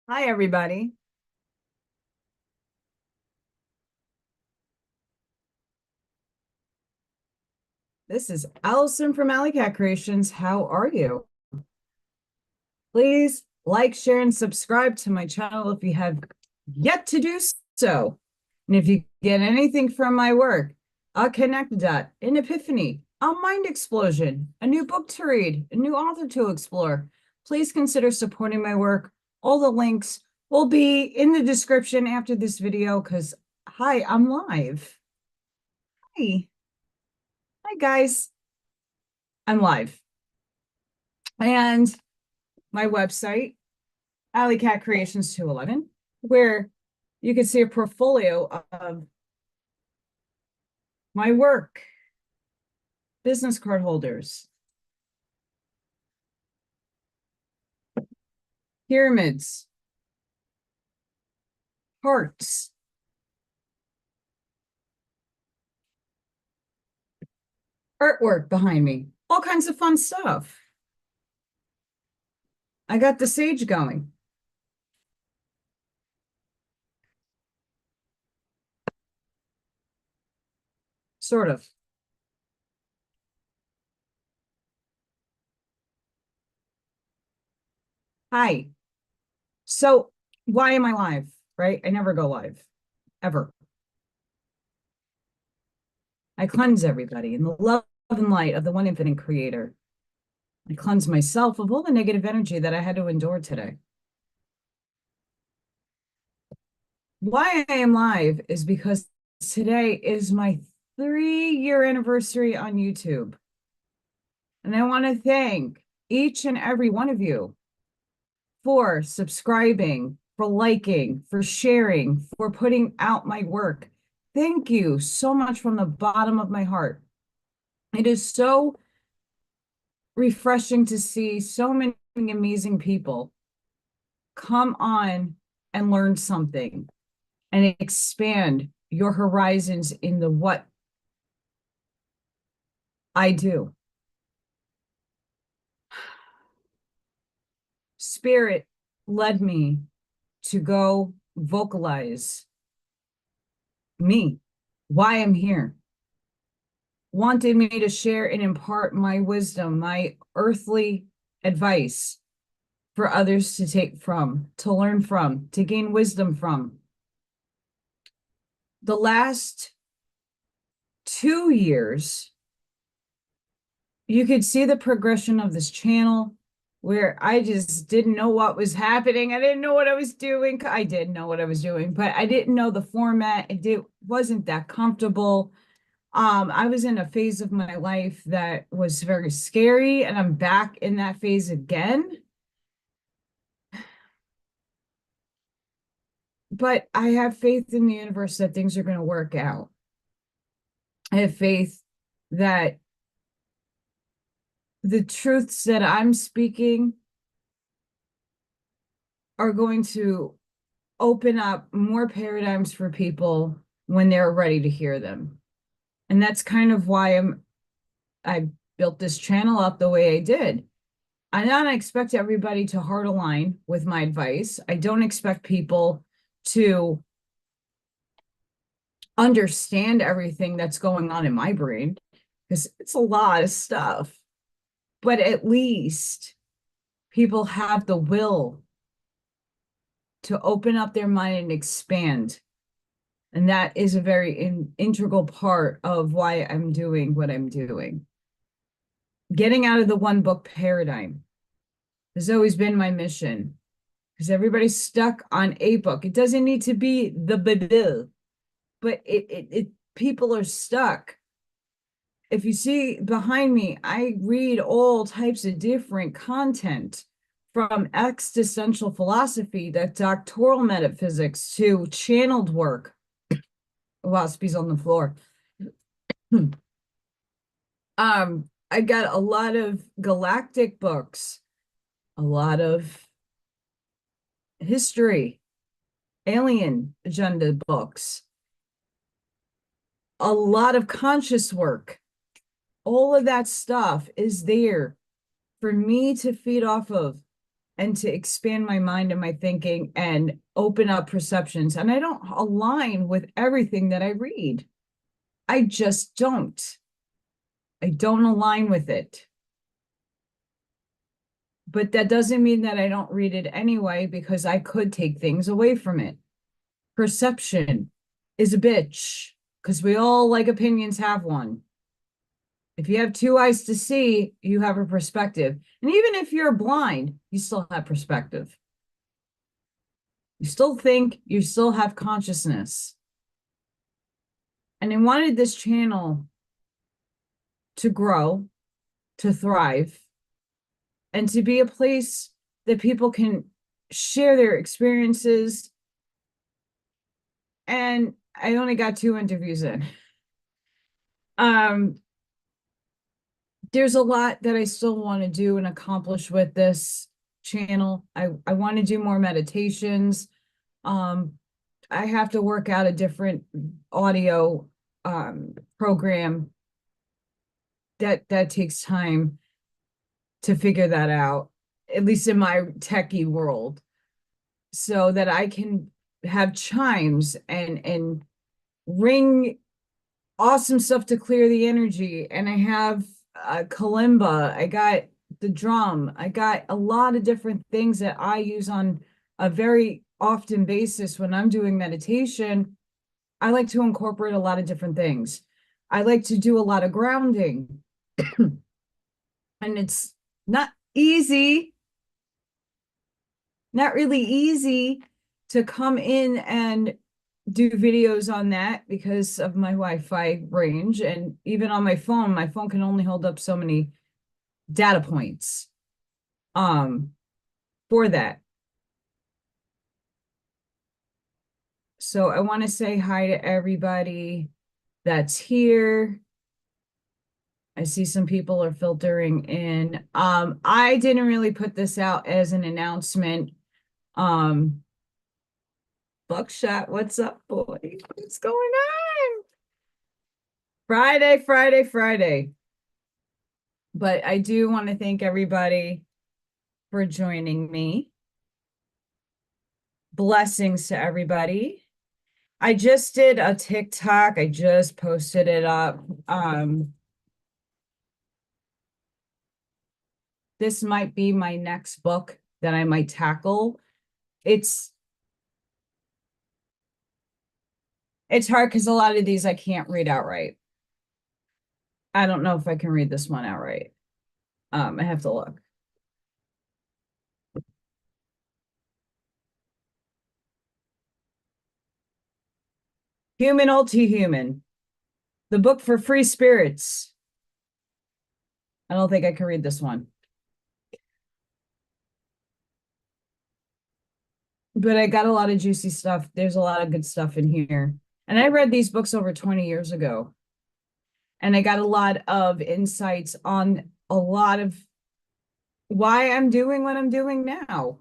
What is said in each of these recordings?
Hi, everybody. This is Allison from Alley Cat Creations. How are you? Please like, share, and subscribe to my channel if you have yet to do so. And if you get anything from my work, a connect dot, an epiphany, a mind explosion, a new book to read, a new author to explore, please consider supporting my work. All the links will be in the description after this video because, hi, I'm live. Hi. Hi, guys. I'm live. And my website, Alley Cat Creations 211, where you can see a portfolio of my work, business card holders, pyramids, hearts, artwork behind me, all kinds of fun stuff. I got the sage going. Sort of. Hi. So why am I live? Right? I never go live, ever. I cleanse everybody in the love and light of the one infinite creator. I cleanse myself of all the negative energy that I had to endure today. Why I am live is because today is my 3-year anniversary on YouTube. And I want to thank each and every one of you for subscribing, for liking, for sharing, for putting out my work. Thank you so much from the bottom of my heart. It is so refreshing to see so many amazing people come on and learn something and expand your horizons in the what I do. Spirit led me to go vocalize me, why I'm here. Wanted me to share and impart my wisdom, my earthly advice for others to take from, to learn from, to gain wisdom from. The last 2 years, you could see the progression of this channel where I just didn't know what was happening. I didn't know what I was doing. I did know what I was doing, but I didn't know the format. Wasn't that comfortable. I was in a phase of my life that was very scary, and I'm back in that phase again. But I have faith in the universe that things are going to work out. I have faith that the truths that I'm speaking are going to open up more paradigms for people when they're ready to hear them. And that's kind of why I built this channel up the way I did. I don't expect everybody to heart align with my advice. I don't expect people to understand everything that's going on in my brain because it's a lot of stuff. But at least people have the will to open up their mind and expand. And that is a very integral part of why I'm doing what I'm doing. Getting out of the one book paradigm has always been my mission because everybody's stuck on a book. It doesn't need to be the Bible, but people are stuck. If you see behind me, I read all types of different content from existential philosophy to doctoral metaphysics to channeled work. Waspy's on the floor. I got a lot of galactic books, a lot of history, alien agenda books, a lot of conscious work. All of that stuff is there for me to feed off of and to expand my mind and my thinking and open up perceptions. And I don't align with everything that I read. I just don't. I don't align with it. But that doesn't mean that I don't read it anyway, because I could take things away from it. Perception is a bitch, because we all, like opinions, have one. If you have two eyes to see, you have a perspective. And even if you're blind, you still have perspective. You still think, you still have consciousness. And I wanted this channel to grow, to thrive, and to be a place that people can share their experiences. And I only got 2 interviews in. There's a lot that I still want to do and accomplish with this channel. I want to do more meditations. I have to work out a different audio program. That takes time to figure that out, at least in my techie world, so that I can have chimes and ring awesome stuff to clear the energy. And I have kalimba, I got the drum, I got a lot of different things that I use on a very often basis when I'm doing meditation. I like to incorporate a lot of different things. I like to do a lot of grounding. And it's not easy, not really easy to come in and do videos on that because of my Wi-Fi range. And even on my phone can only hold up so many data points for that. So I want to say hi to everybody that's here. I see some people are filtering in. I didn't really put this out as an announcement. Buckshot, what's up, boy? What's going on? Friday. But I do want to thank everybody for joining me. Blessings to everybody. I just did a TikTok. I just posted it up. This might be my next book that I might tackle. It's hard because a lot of these I can't read outright. I don't know if I can read this one outright. I have to look. Human Ulti-Human, the book for free spirits. I don't think I can read this one. But I got a lot of juicy stuff. There's a lot of good stuff in here. And I read these books over 20 years ago. And I got a lot of insights on a lot of why I'm doing what I'm doing now.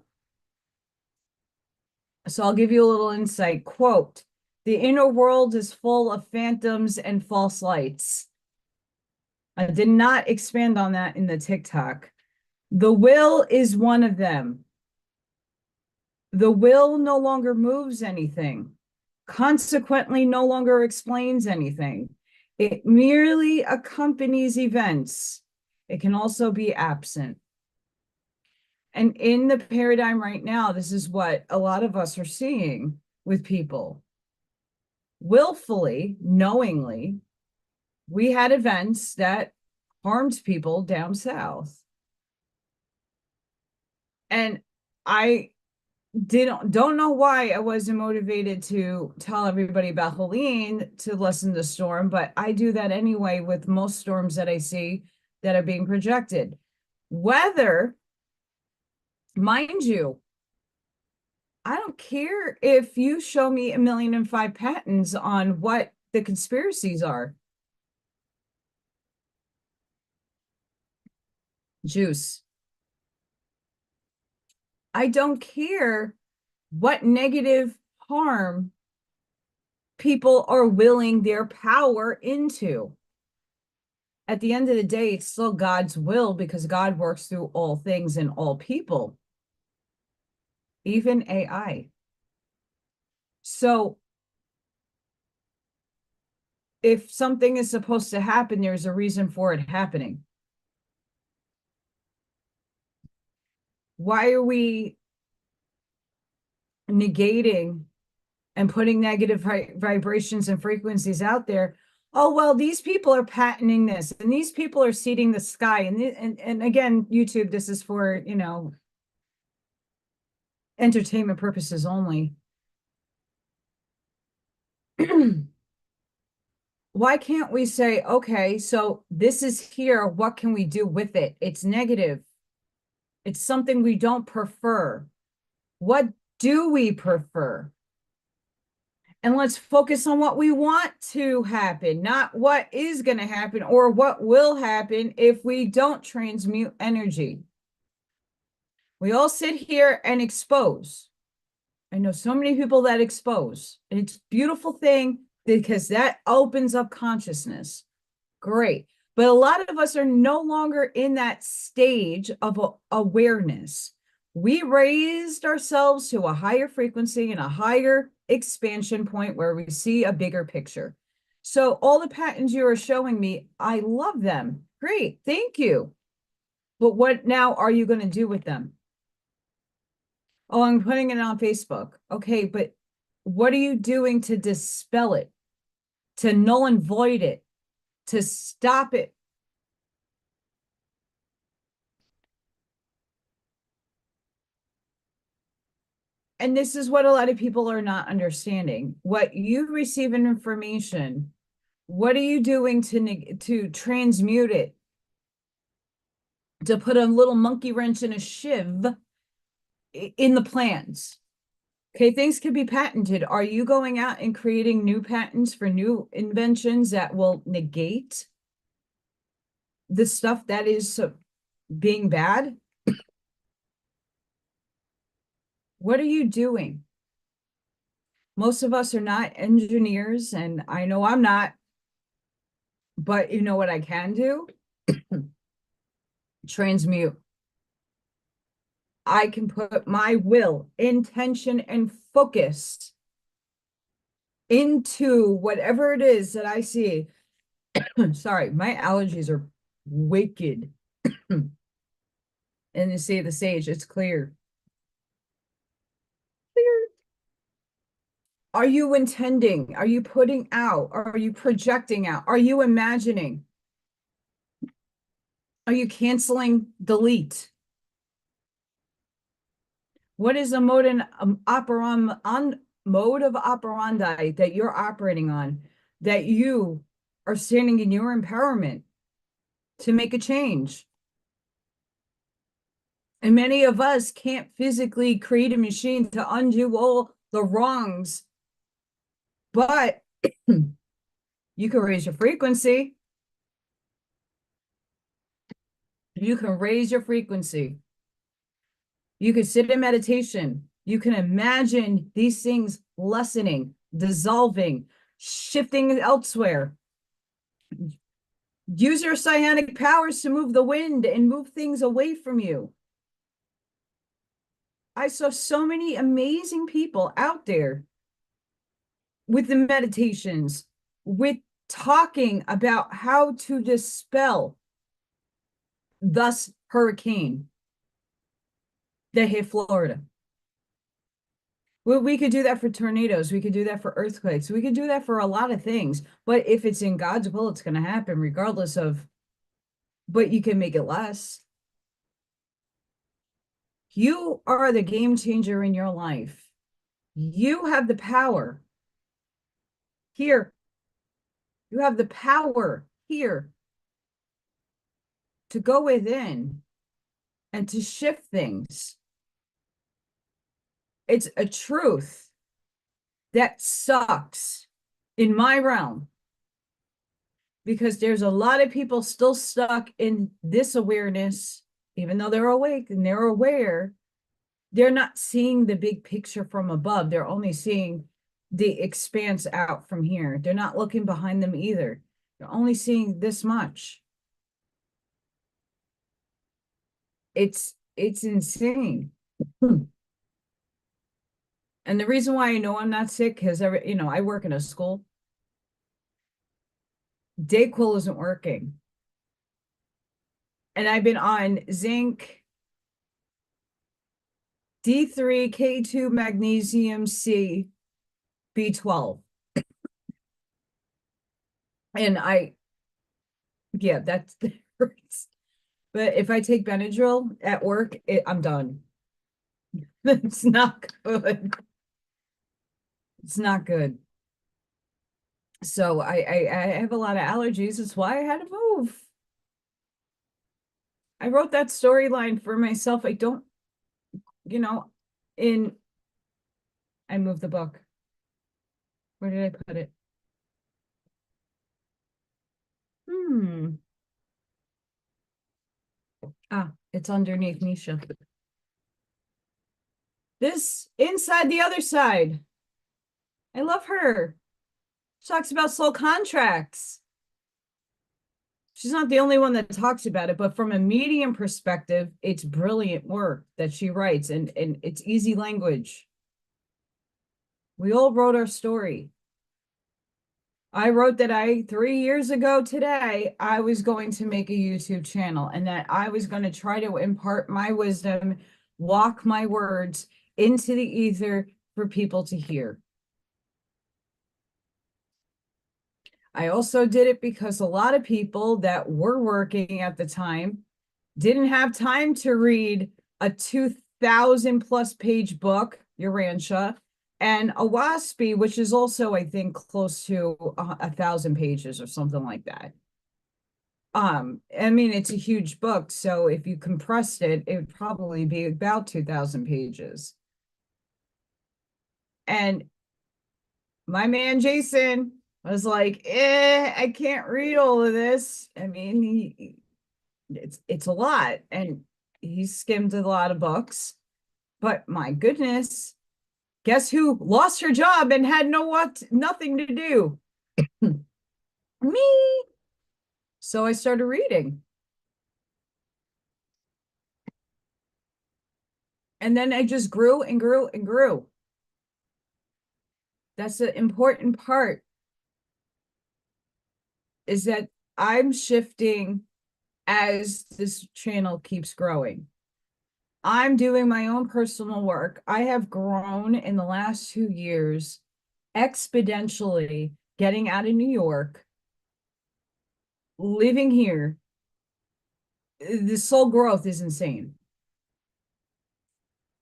So I'll give you a little insight. Quote, "The inner world is full of phantoms and false lights." I did not expand on that in the TikTok. The will is one of them. The will no longer moves anything, consequently no longer explains anything. It merely accompanies events. It can also be absent. And in the paradigm right now, this is what a lot of us are seeing with people. Willfully, knowingly, we had events that harmed people down south. And I don't know why I wasn't motivated to tell everybody about Helene to lessen the storm, but I do that anyway with most storms that I see that are being projected. Weather, mind you, I don't care if you show me 1,000,005 patents on what the conspiracies are. Juice. I don't care what negative harm people are willing their power into. At the end of the day, it's still God's will because God works through all things and all people. even AI. So if something is supposed to happen, there's a reason for it happening. Why are we negating and putting negative vibrations and frequencies out there? Oh, well, these people are patenting this, and these people are seeding the sky. And again, YouTube, this is for, entertainment purposes only. Why can't we say, okay, so this is here, what can we do with it? It's negative. It's something we don't prefer. What do we prefer? And let's focus on what we want to happen, not what is going to happen or what will happen if we don't transmute energy. We all sit here and expose. I know so many people that expose. And it's a beautiful thing because that opens up consciousness. Great. But a lot of us are no longer in that stage of awareness. We raised ourselves to a higher frequency and a higher expansion point where we see a bigger picture. So all the patterns you are showing me, I love them. Great. Thank you. But what now are you going to do with them? Oh, I'm putting it on Facebook. Okay, but what are you doing to dispel it, to null and void it, to stop it? And this is what a lot of people are not understanding. What you receive in information, what are you doing to transmute it? To put a little monkey wrench in a shiv in the plans. Okay, things can be patented. Are you going out and creating new patents for new inventions that will negate the stuff that is being bad? What are you doing? Most of us are not engineers, and I know I'm not, but you know what I can do? Transmute. I can put my will, intention, and focus into whatever it is that I see. Sorry, my allergies are wicked. And you see the sage, it's clear. Clear. Are you intending? Are you putting out? Are you projecting out? Are you imagining? Are you canceling? Delete. What is a mode mode of operandi that you're operating on, that you are standing in your empowerment to make a change? And many of us can't physically create a machine to undo all the wrongs, but you can raise your frequency. You can raise your frequency. You can sit in meditation. You can imagine these things lessening, dissolving, shifting elsewhere. Use your psionic powers to move the wind and move things away from you. I saw so many amazing people out there with the meditations, with talking about how to dispel thus hurricane that hit Florida. Well, we could do that for tornadoes. We could do that for earthquakes. We could do that for a lot of things. But if it's in God's will, it's going to happen regardless of, but you can make it less. You are the game changer in your life. You have the power here. You have the power here to go within and to shift things. It's a truth that sucks in my realm, because there's a lot of people still stuck in this awareness, even though they're awake and they're aware. They're not seeing the big picture from above. They're only seeing the expanse out from here. They're not looking behind them either. They're only seeing this much. It's insane. And the reason why I know I'm not sick, because I work in a school. Dayquil isn't working. And I've been on zinc, D3, K2, magnesium, C, B12. And yeah, that hurts. But if I take Benadryl at work, I'm done. It's not good. It's not good. So I have a lot of allergies. That's why I had to move. I wrote that storyline for myself. I don't, you know, in I moved the book. Where did I put it? Hmm. It's underneath Nisha. This Inside the Other Side. I love her. She talks about soul contracts. She's not the only one that talks about it, but from a medium perspective, it's brilliant work that she writes, and it's easy language. We all wrote our story. I wrote that 3 years ago today, I was going to make a YouTube channel and that I was going to try to impart my wisdom, walk my words into the ether for people to hear. I also did it because a lot of people that were working at the time didn't have time to read a 2,000 plus page book, Urantia, and a WASPy, which is also, I think, close to 1,000 pages or something like that. I mean, it's a huge book, so if you compressed it, it would probably be about 2,000 pages. And my man Jason was like, I can't read all of this. I mean, it's a lot, and he skimmed a lot of books. But my goodness, guess who lost her job and had nothing to do? Me. So I started reading. And then I just grew and grew and grew. That's the important part, is that I'm shifting as this channel keeps growing. I'm doing my own personal work. I have grown in the last 2 years exponentially, getting out of New York, living here. The soul growth is insane.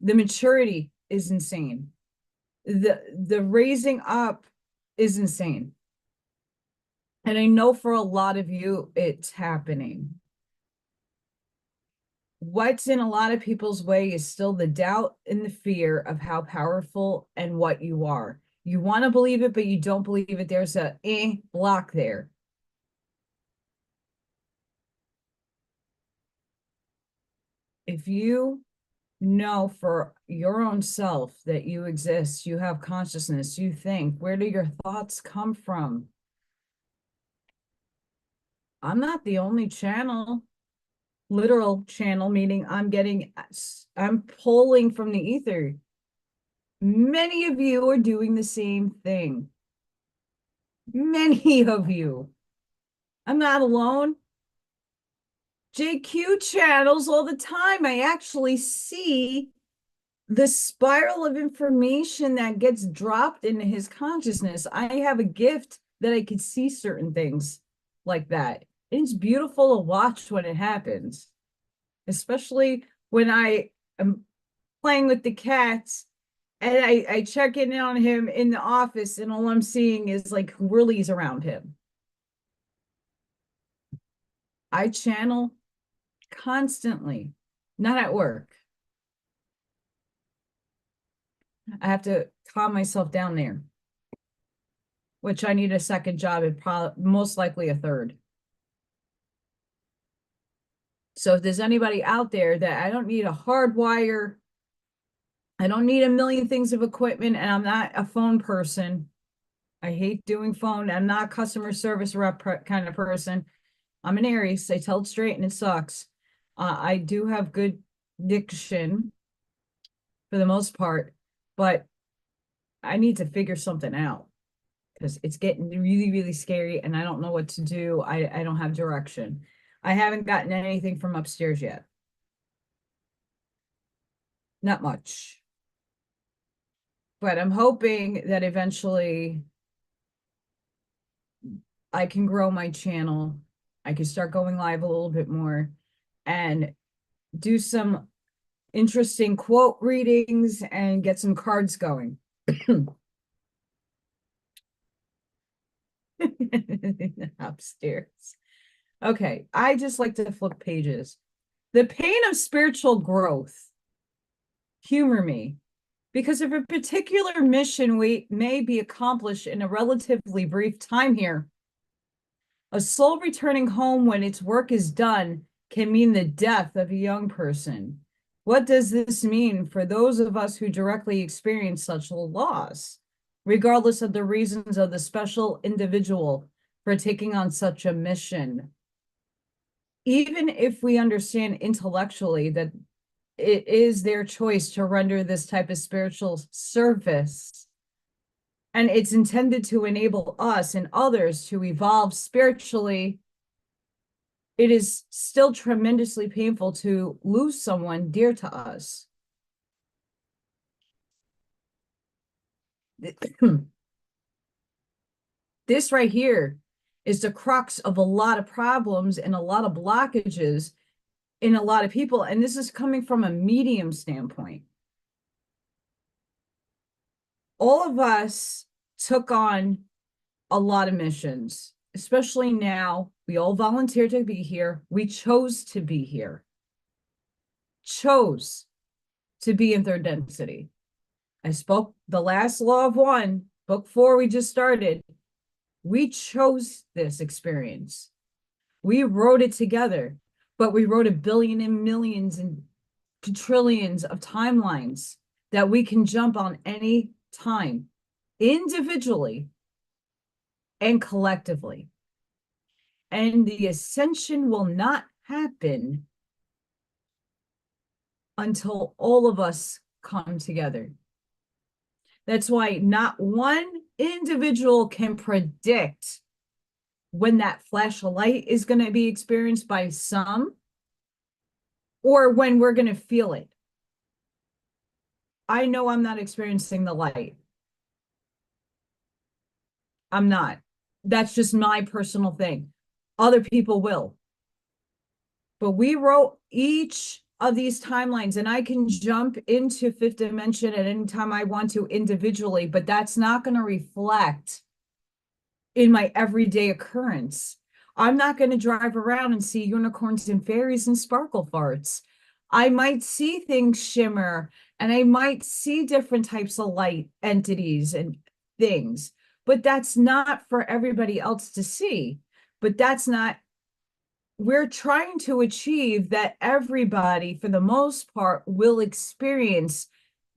The maturity is insane. The raising up is insane. And I know for a lot of you, it's happening. What's in a lot of people's way is still the doubt and the fear of how powerful and what you are. You want to believe it, but you don't believe it. There's a block there. If you know for your own self that you exist, you have consciousness, you think, where do your thoughts come from? I'm not the only channel, literal channel, meaning I'm pulling from the ether. Many of you are doing the same thing. Many of you. I'm not alone. JQ channels all the time. I actually see the spiral of information that gets dropped into his consciousness. I have a gift that I could see certain things like that. It's beautiful to watch when it happens, especially when I am playing with the cats and I check in on him in the office and all I'm seeing is like whirlies around him. I channel constantly, not at work. I have to calm myself down there, which I need a second job and most likely a third. So if there's anybody out there that I don't need a hard wire, I don't need a million things of equipment, and I'm not a phone person. I hate doing phone. I'm not a customer service rep kind of person. I'm an Aries. I tell it straight and it sucks. I do have good diction for the most part, but I need to figure something out because it's getting really, really scary and I don't know what to do. I don't have direction. I haven't gotten anything from upstairs yet. Not much. But I'm hoping that eventually I can grow my channel. I can start going live a little bit more and do some interesting quote readings and get some cards going. Upstairs. Okay, I just like to flip pages. The pain of spiritual growth. Humor me. Because if a particular mission may be accomplished in a relatively brief time here, a soul returning home when its work is done can mean the death of a young person. What does this mean for those of us who directly experience such a loss, regardless of the reasons of the special individual for taking on such a mission? Even if we understand intellectually that it is their choice to render this type of spiritual service, and it's intended to enable us and others to evolve spiritually, it is still tremendously painful to lose someone dear to us. This right here is the crux of a lot of problems and a lot of blockages in a lot of people. And this is coming from a medium standpoint. All of us took on a lot of missions, especially now. We all volunteered to be here. We chose to be here. Chose to be in third density. I spoke the last law of one, book 4 we just started. We chose this experience. We wrote it together, but we wrote a billion and millions and trillions of timelines that we can jump on any time, individually and collectively. And the ascension will not happen until all of us come together. That's why not one individual can predict when that flash of light is going to be experienced by some or when we're going to feel it. I know I'm not experiencing the light. I'm not. That's just my personal thing. Other people will. But we wrote each of these timelines, and I can jump into fifth dimension at any time I want to individually, but that's not going to reflect in my everyday occurrence. I'm not going to drive around and see unicorns and fairies and sparkle farts. I might see things shimmer, and I might see different types of light entities and things, but that's not for everybody else to see. But that's not, we're trying to achieve that everybody, for the most part, will experience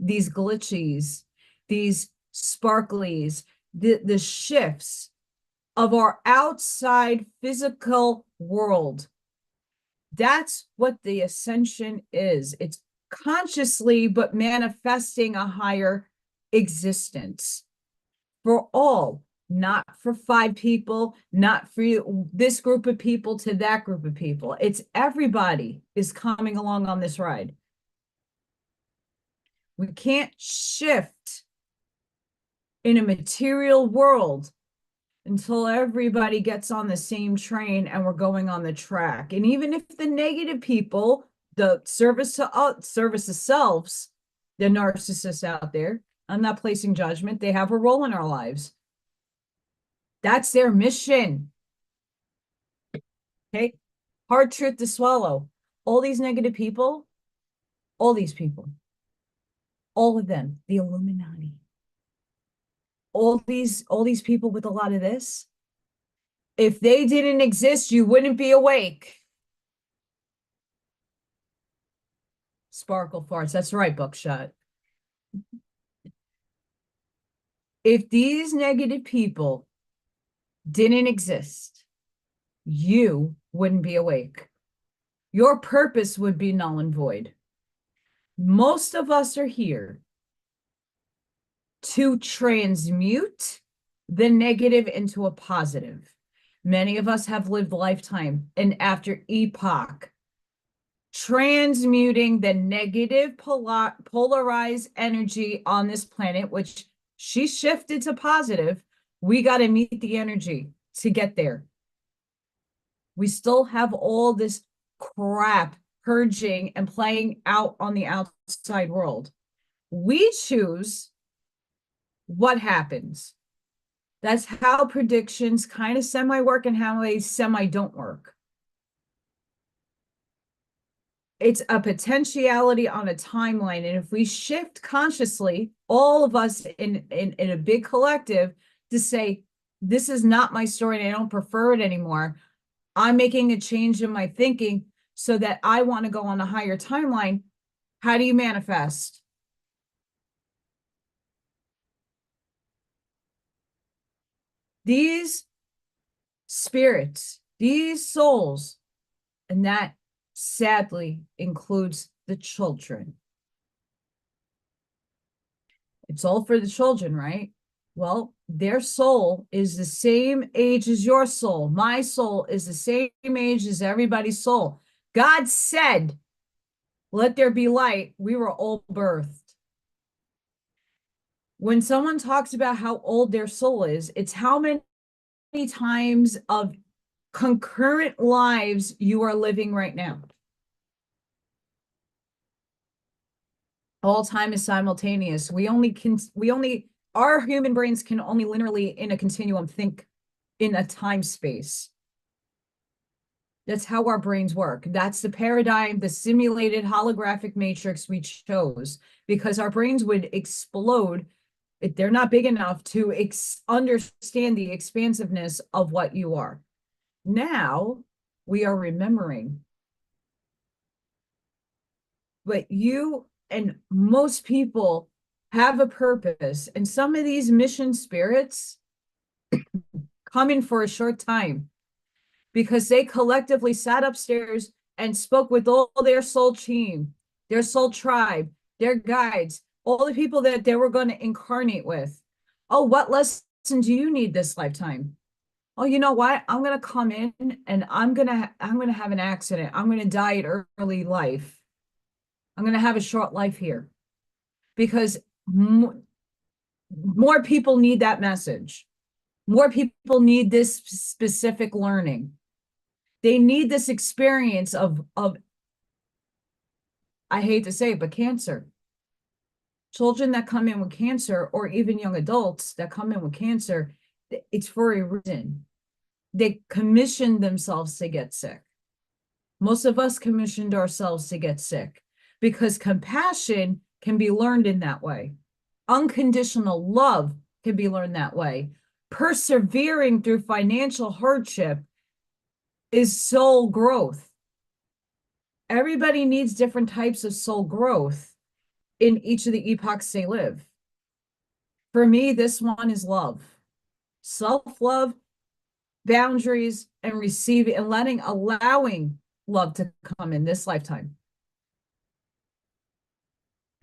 these glitches, these sparklies, the shifts of our outside physical world. That's what the ascension is. It's consciously, but manifesting a higher existence for all, not for 5 people, not for this group of people to that group of people. It's everybody is coming along on this ride. We can't shift in a material world until everybody gets on the same train and we're going on the track. And even if the negative people, the service selves, the narcissists out there, I'm not placing judgment, they have a role in our lives. That's their mission. Okay? Hard truth to swallow. All these negative people, all these people, all of them, the Illuminati, all these people with a lot of this, if they didn't exist, you wouldn't be awake. Sparkle farts. That's right, Buckshot. If these negative people didn't exist, you wouldn't be awake. Your purpose would be null and void. Most of us are here to transmute the negative into a positive. Many of us have lived lifetime and after epoch, transmuting the negative polarized energy on this planet, which she shifted to positive. We got to meet the energy to get there. We still have all this crap purging and playing out on the outside world. We choose what happens. That's how predictions kind of semi-work and how they semi-don't work. It's a potentiality on a timeline. And if we shift consciously, all of us in a big collective to say, this is not my story and I don't prefer it anymore. I'm making a change in my thinking so that I want to go on a higher timeline. How do you manifest? These spirits, these souls, and that sadly includes the children. It's all for the children, right? Well, their soul is the same age as your soul. My soul is the same age as everybody's soul. God said, let there be light. We were all birthed. When someone talks about how old their soul is, it's how many times of concurrent lives you are living right now. All time is simultaneous. Our human brains can only linearly in a continuum think in a time space. That's how our brains work. That's the paradigm, the simulated holographic matrix we chose, because our brains would explode if they're not big enough to understand the expansiveness of what you are. Now we are remembering. But you and most people have a purpose, and some of these mission spirits come in for a short time because they collectively sat upstairs and spoke with all their soul team, their soul tribe, their guides, all the people that they were going to incarnate with. Oh, what lesson do you need this lifetime? Oh, you know what? I'm going to come in and I'm going to have an accident. I'm going to die at early life. I'm going to have a short life here because more people need that message. More people need this specific learning. They need this experience of I hate to say it, but cancer. Children that come in with cancer, or even young adults that come in with cancer, it's for a reason. They commissioned themselves to get sick. Most of us commissioned ourselves to get sick because compassion can be learned in that way. Unconditional love can be learned that way. Persevering through financial hardship is soul growth. Everybody needs different types of soul growth in each of the epochs they live. For me, this one is love, self-love, boundaries, and receiving and allowing love to come in this lifetime.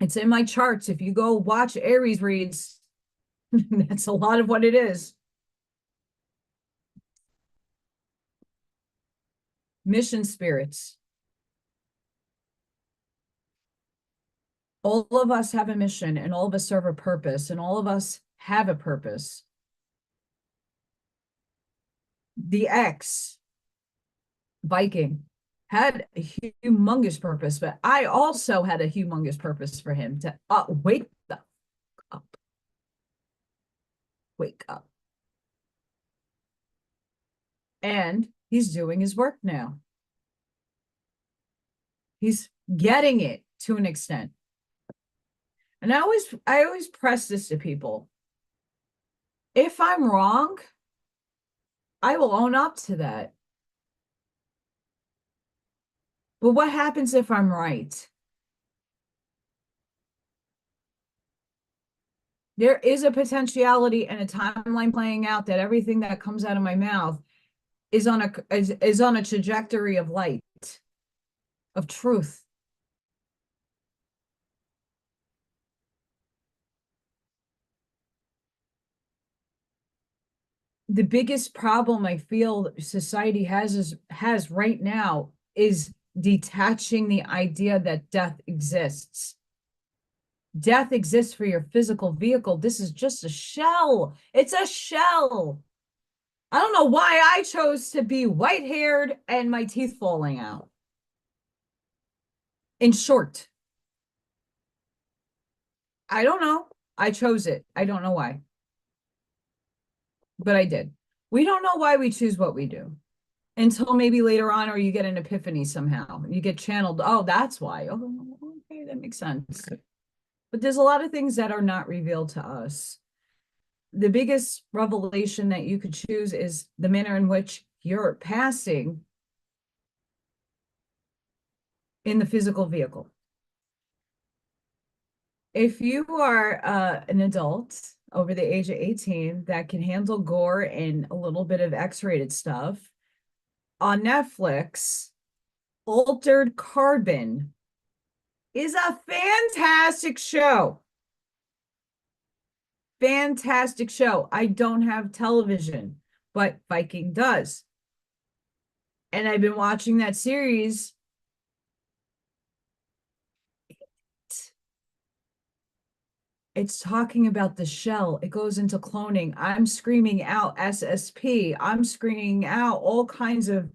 It's in my charts. If you go watch Aries reads, that's a lot of what it is. Mission spirits. All of us have a mission, and all of us serve a purpose, and all of us have a purpose. The ex Viking had a humongous purpose, but I also had a humongous purpose for him to wake up. Wake up. And he's doing his work now. He's getting it to an extent. And I always press this to people. If I'm wrong, I will own up to that. But what happens if I'm right? There is a potentiality and a timeline playing out that everything that comes out of my mouth is on a trajectory of light, of truth. the biggest problem I feel society has right now is detaching the idea that death exists. Death exists for your physical vehicle. This is just a shell. It's a shell. I don't know why I chose to be white-haired and my teeth falling out. In short, I don't know. I chose it. I don't know why, but I did. We don't know why we choose what we do until maybe later on, or you get an epiphany somehow. You get channeled. Oh, that's why. Oh, okay, that makes sense. But there's a lot of things that are not revealed to us. The biggest revelation that you could choose is the manner in which you're passing in the physical vehicle. If you are an adult over the age of 18 that can handle gore and a little bit of X-rated stuff, on Netflix, Altered Carbon is a fantastic show. Fantastic show. I don't have television, but Viking does. And I've been watching that series. It's talking about the shell. It goes into cloning. I'm screaming out SSP. I'm screaming out all kinds of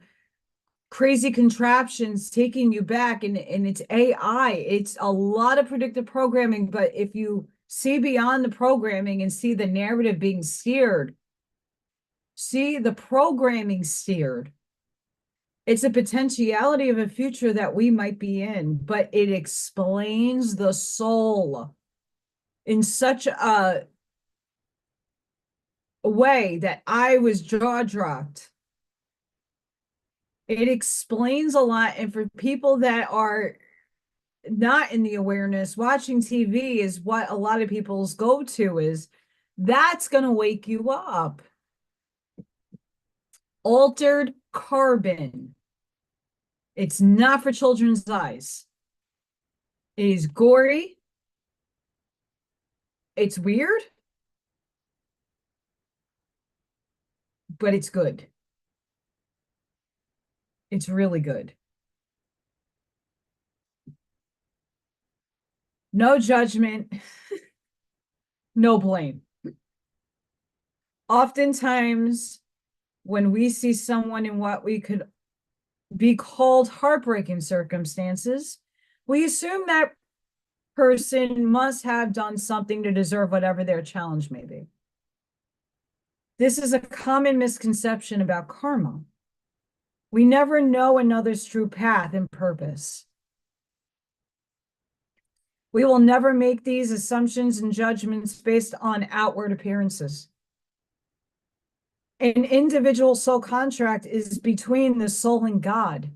crazy contraptions taking you back, and it's AI. It's a lot of predictive programming, but if you see beyond the programming and see the narrative being steered, see the programming steered, it's a potentiality of a future that we might be in, but it explains the soul in such a way that I was jaw dropped. It explains a lot. And for people that are not in the awareness, watching TV is what a lot of people's go-to is. That's going to wake you up. Altered Carbon. It's not for children's eyes. It is gory. It's weird, but it's good. It's really good. No judgment, no blame. Oftentimes, when we see someone in what we could be called heartbreaking circumstances, we assume that person must have done something to deserve whatever their challenge may be. This is a common misconception about karma. We never know another's true path and purpose. We will never make these assumptions and judgments based on outward appearances. An individual soul contract is between the soul and God.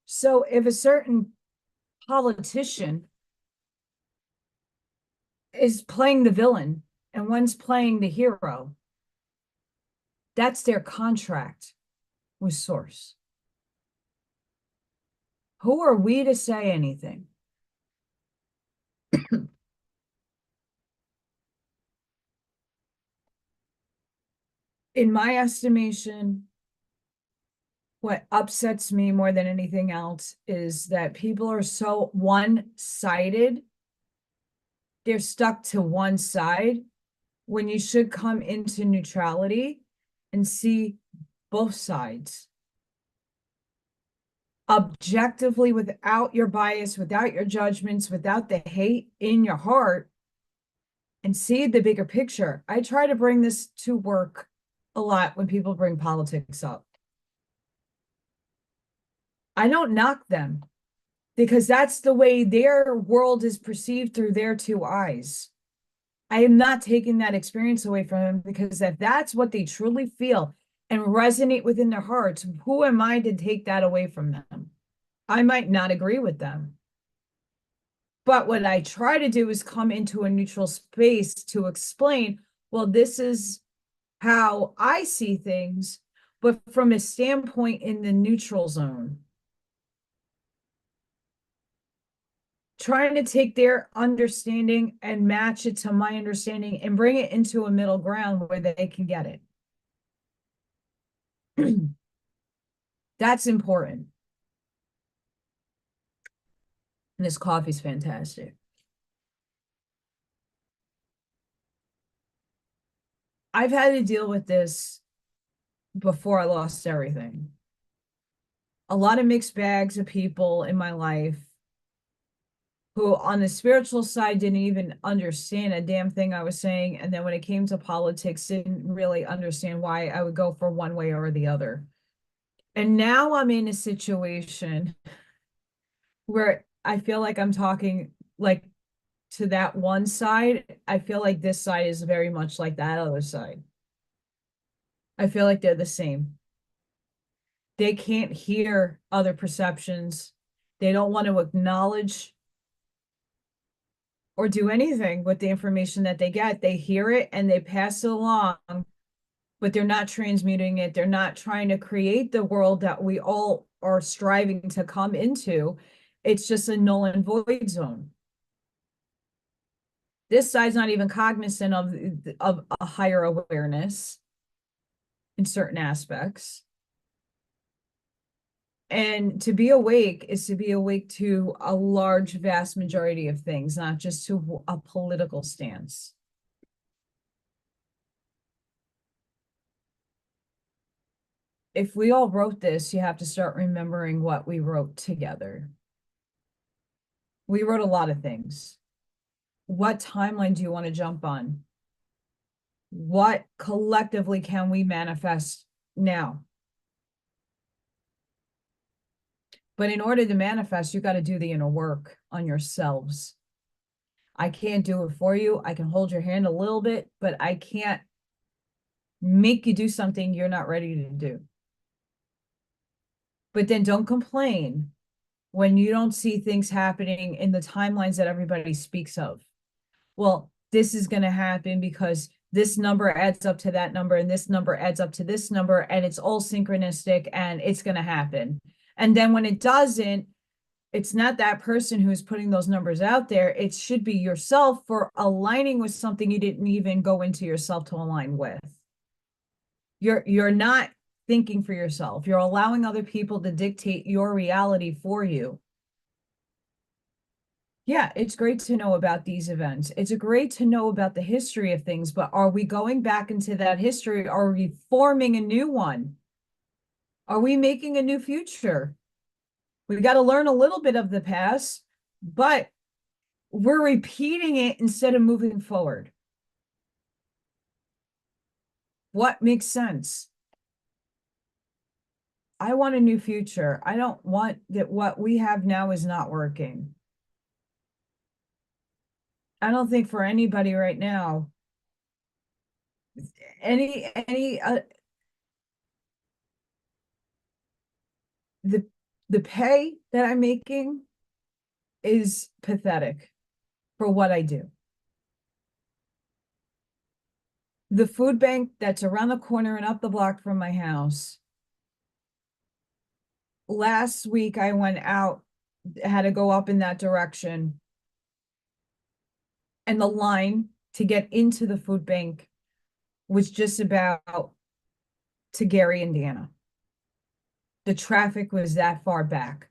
So if a certain politician is playing the villain and one's playing the hero, that's their contract with Source. Who are we to say anything? In my estimation, what upsets me more than anything else is that people are so one-sided. They're stuck to one side when you should come into neutrality and see both sides objectively, without your bias, without your judgments, without the hate in your heart, and see the bigger picture. I try to bring this to work a lot when people bring politics up. I don't knock them because that's the way their world is perceived through their two eyes. I am not taking that experience away from them, because if that's what they truly feel and resonate within their hearts, who am I to take that away from them? I might not agree with them. But what I try to do is come into a neutral space to explain, well, this is how I see things, but from a standpoint in the neutral zone. trying to take their understanding and match it to my understanding and bring it into a middle ground where they can get it. That's important. And this coffee's fantastic. I've had to deal with this before I lost everything. A lot of mixed bags of people in my life who on the spiritual side didn't even understand a damn thing I was saying. And then when it came to politics, didn't really understand why I would go for one way or the other. And now I'm in a situation where I feel like I'm talking like to that one side. I feel like this side is very much like that other side. I feel like they're the same. They can't hear other perceptions. They don't want to acknowledge or do anything with the information that they get. They hear it and they pass it along, but they're not transmuting it. They're not trying to create the world that we all are striving to come into. It's just a null and void zone. This side's not even cognizant of a higher awareness in certain aspects. And to be awake is to be awake to a large, vast majority of things, not just to a political stance. If we all wrote this, you have to start remembering what we wrote together. We wrote a lot of things. What timeline do you want to jump on? What collectively can we manifest now? But in order to manifest, you got to do the inner work on yourselves. I can't do it for you. I can hold your hand a little bit, but I can't make you do something you're not ready to do. But then don't complain when you don't see things happening in the timelines that everybody speaks of. Well, this is going to happen because this number adds up to that number and this number adds up to this number and it's all synchronistic and it's going to happen. And then when it doesn't, it's not that person who's putting those numbers out there. It should be yourself for aligning with something you didn't even go into yourself to align with. You're not thinking for yourself. You're allowing other people to dictate your reality for you. Yeah, it's great to know about these events. It's great to know about the history of things, but are we going back into that history? Are we forming a new one? Are we making a new future? We got to learn a little bit of the past, but we're repeating it instead of moving forward. What makes sense? I want a new future. I don't want that what we have now is not working. I don't think for anybody right now, any the pay that I'm making is pathetic for what I do. The food bank that's around the corner and up the block from my house. Last week I went out, had to go up in that direction. And the line to get into the food bank was just about to Gary, Indiana. The traffic was that far back.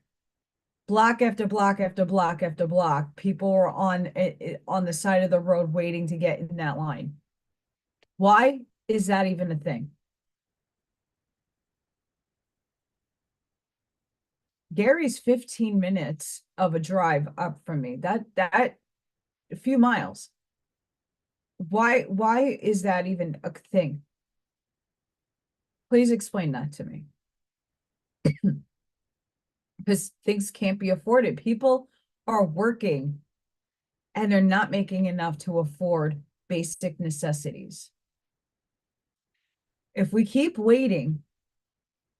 Block after block after block after block, people were on the side of the road waiting to get in that line. Why is that even a thing? Gary's 15 minutes of a drive up from me. That a few miles. Why is that even a thing? Please explain that to me. Because things can't be afforded. People are working and they're not making enough to afford basic necessities. If we keep waiting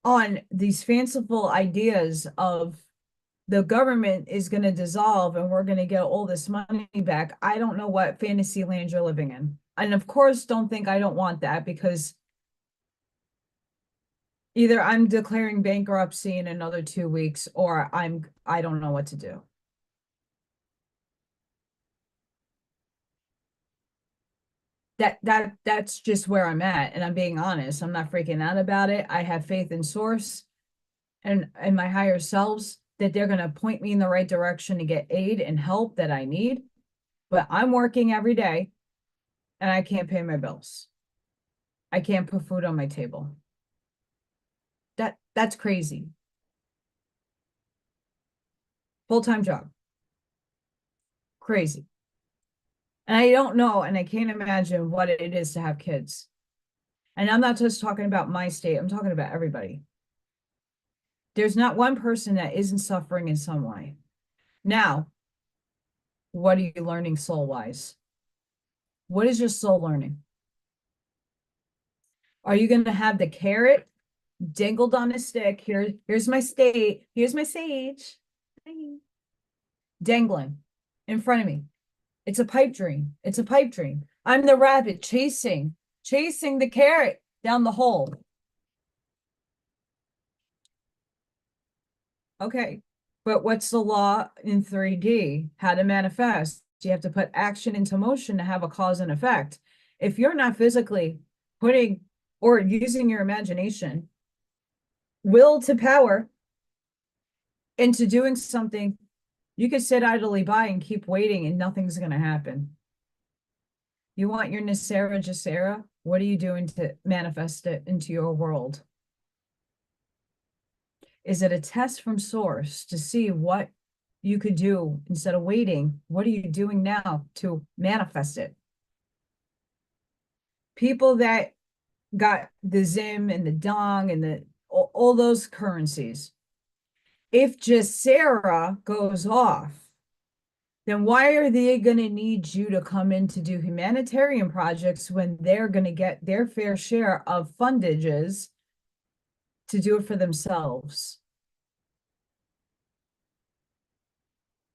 on these fanciful ideas of the government is going to dissolve and we're going to get all this money back, I don't know what fantasy land you're living in. And of course, don't think I don't want that, because either I'm declaring bankruptcy in another 2 weeks or I don't know what to do. That's just where I'm at, and I'm being honest. I'm not freaking out about it. I have faith in source and my higher selves that they're going to point me in the right direction to get aid and help that I need. But I'm working every day and I can't pay my bills. I can't put food on my table. That's crazy. Full-time job. Crazy. And I don't know, and I can't imagine what it is to have kids. And I'm not just talking about my state, I'm talking about everybody. There's not one person that isn't suffering in some way. Now, what are you learning soul-wise? What is your soul learning? Are you going to have the carrot dangled on a stick? Here's my state. Here's my sage. Dangling in front of me. It's a pipe dream. It's a pipe dream. I'm the rabbit chasing the carrot down the hole. Okay. But what's the law in 3D? How to manifest? You have to put action into motion to have a cause and effect. If you're not physically putting or using your imagination, will to power into doing something, you could sit idly by and keep waiting and nothing's going to happen. You want your Nasera Jacera? What are you doing to manifest it into your world? Is it a test from source to see what you could do instead of waiting? What are you doing now to manifest it? People that got the Zim and the Dong and the all those currencies. If Jacera goes off, then why are they going to need you to come in to do humanitarian projects when they're going to get their fair share of fundages to do it for themselves?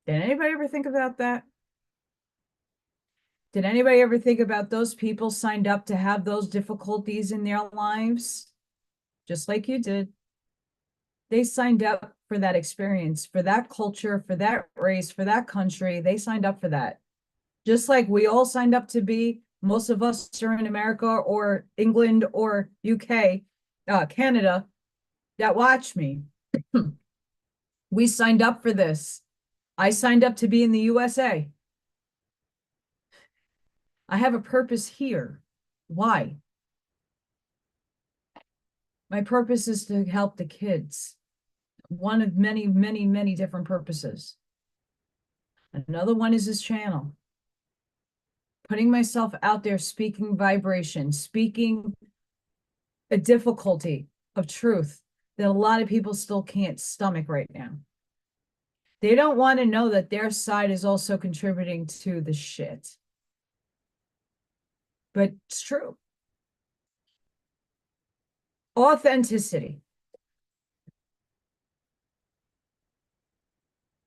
Did anybody ever think about that? Did anybody ever think about those people signed up to have those difficulties in their lives? Just like you did. They signed up for that experience, for that culture, for that race, for that country. They signed up for that. Just like we all signed up to be, most of us are in America or England or UK, Canada, that watch me. We signed up for this. I signed up to be in the USA. I have a purpose here. Why? My purpose is to help the kids. One of many, many, many different purposes. Another one is this channel. Putting myself out there, speaking vibration, speaking a difficulty of truth that a lot of people still can't stomach right now. They don't want to know that their side is also contributing to the shit. But it's true. Authenticity.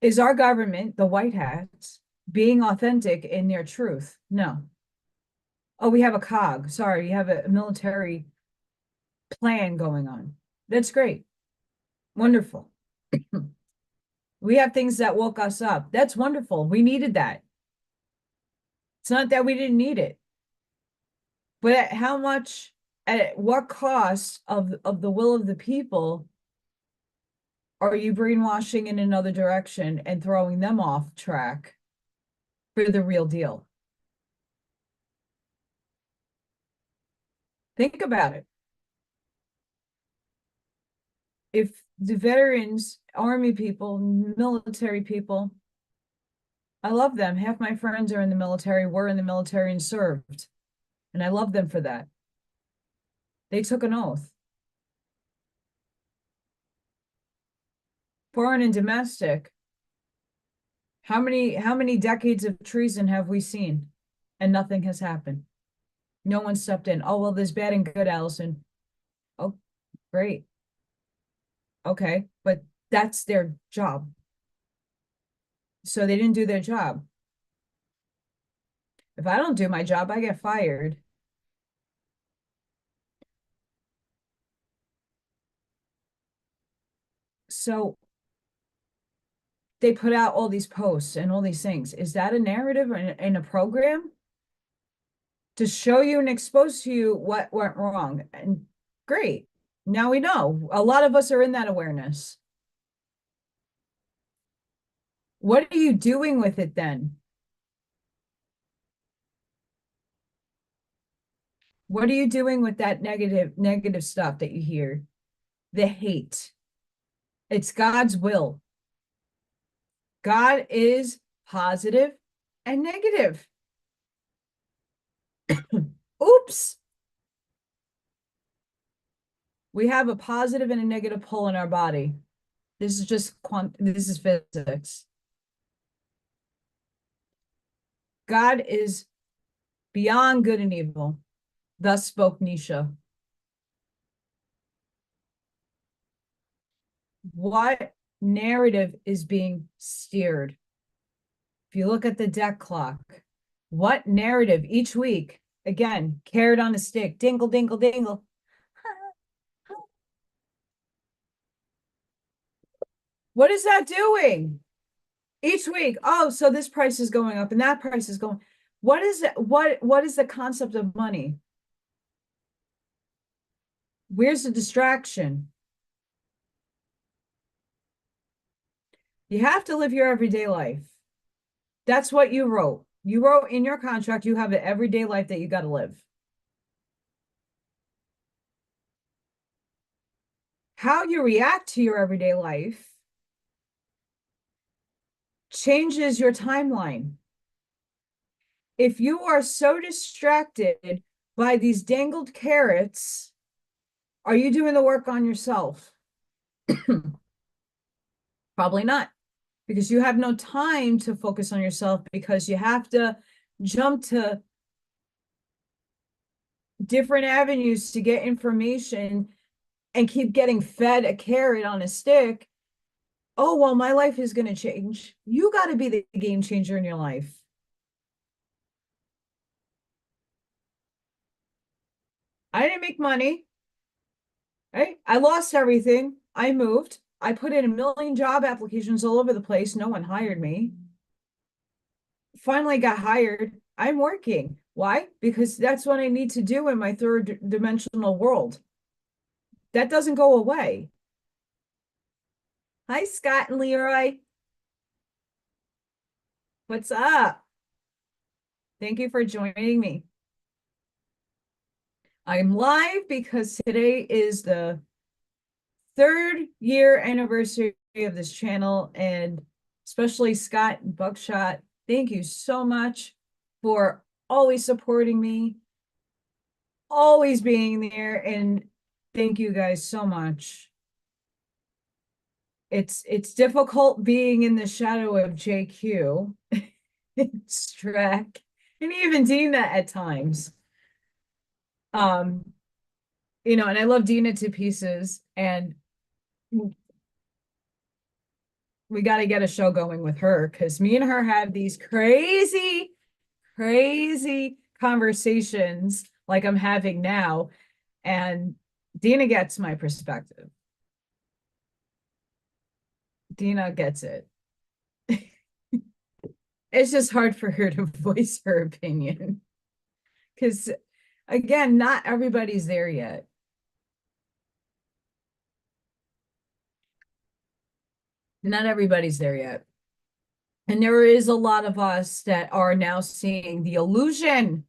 Is our government, the white hats, being authentic in their truth? No. Oh, we have a COG. Sorry, you have a military plan going on. That's great. Wonderful. We have things that woke us up. That's wonderful. We needed that. It's not that we didn't need it. But at how much, at what cost of the will of the people are you brainwashing in another direction and throwing them off track for the real deal? Think about it. If the veterans, army people, military people, I love them. Half my friends are in the military, were in the military and served. And I love them for that. They took an oath. Foreign and domestic. How many decades of treason have we seen? And nothing has happened. No one stepped in. Oh, well, there's bad and good, Allison. Oh, great. Okay, but that's their job. So they didn't do their job. If I don't do my job, I get fired. So they put out all these posts and all these things. Is that a narrative and a program to show you and expose to you what went wrong. And great. Now we know. A lot of us are in that awareness. What are you doing with it then? What are you doing with that negative stuff that you hear? The hate. It's God's will. God is positive and negative. Oops. We have a positive and a negative pole in our body. This is just this is physics. God is beyond good and evil. Thus spoke Nisha. What narrative is being steered? If you look at the deck clock, what narrative each week, again, carrot on a stick, dingle, dingle, dingle. What is that doing? Each week, oh, so this price is going up and that price is going. What is it? What is the concept of money? Where's the distraction? You have to live your everyday life. That's what you wrote. You wrote in your contract, you have an everyday life that you got to live. How you react to your everyday life changes your timeline. If you are so distracted by these dangled carrots, are you doing the work on yourself? Probably not, because you have no time to focus on yourself because you have to jump to different avenues to get information and keep getting fed a carrot on a stick. Oh, well, my life is going to change. You got to be the game changer in your life. I didn't make money. Right? I lost everything. I moved. I put in 1,000,000 job applications all over the place. No one hired me. Finally got hired. I'm working. Why? Because that's what I need to do in my third dimensional world. That doesn't go away. Hi, Scott and Leroy. What's up? Thank you for joining me. I'm live because today is the 3rd-year anniversary of this channel, and especially Scott and Buckshot, thank you so much for always supporting me, always being there, and thank you guys so much. It's difficult being in the shadow of JQ, Strack, and even Dina at times. You know, and I love Dina to pieces, and we got to get a show going with her because me and her have these crazy conversations like I'm having now, and Dina gets my perspective. Dina gets it. It's just hard for her to voice her opinion because, again, not everybody's there yet. Not everybody's there yet. And there is a lot of us that are now seeing the illusion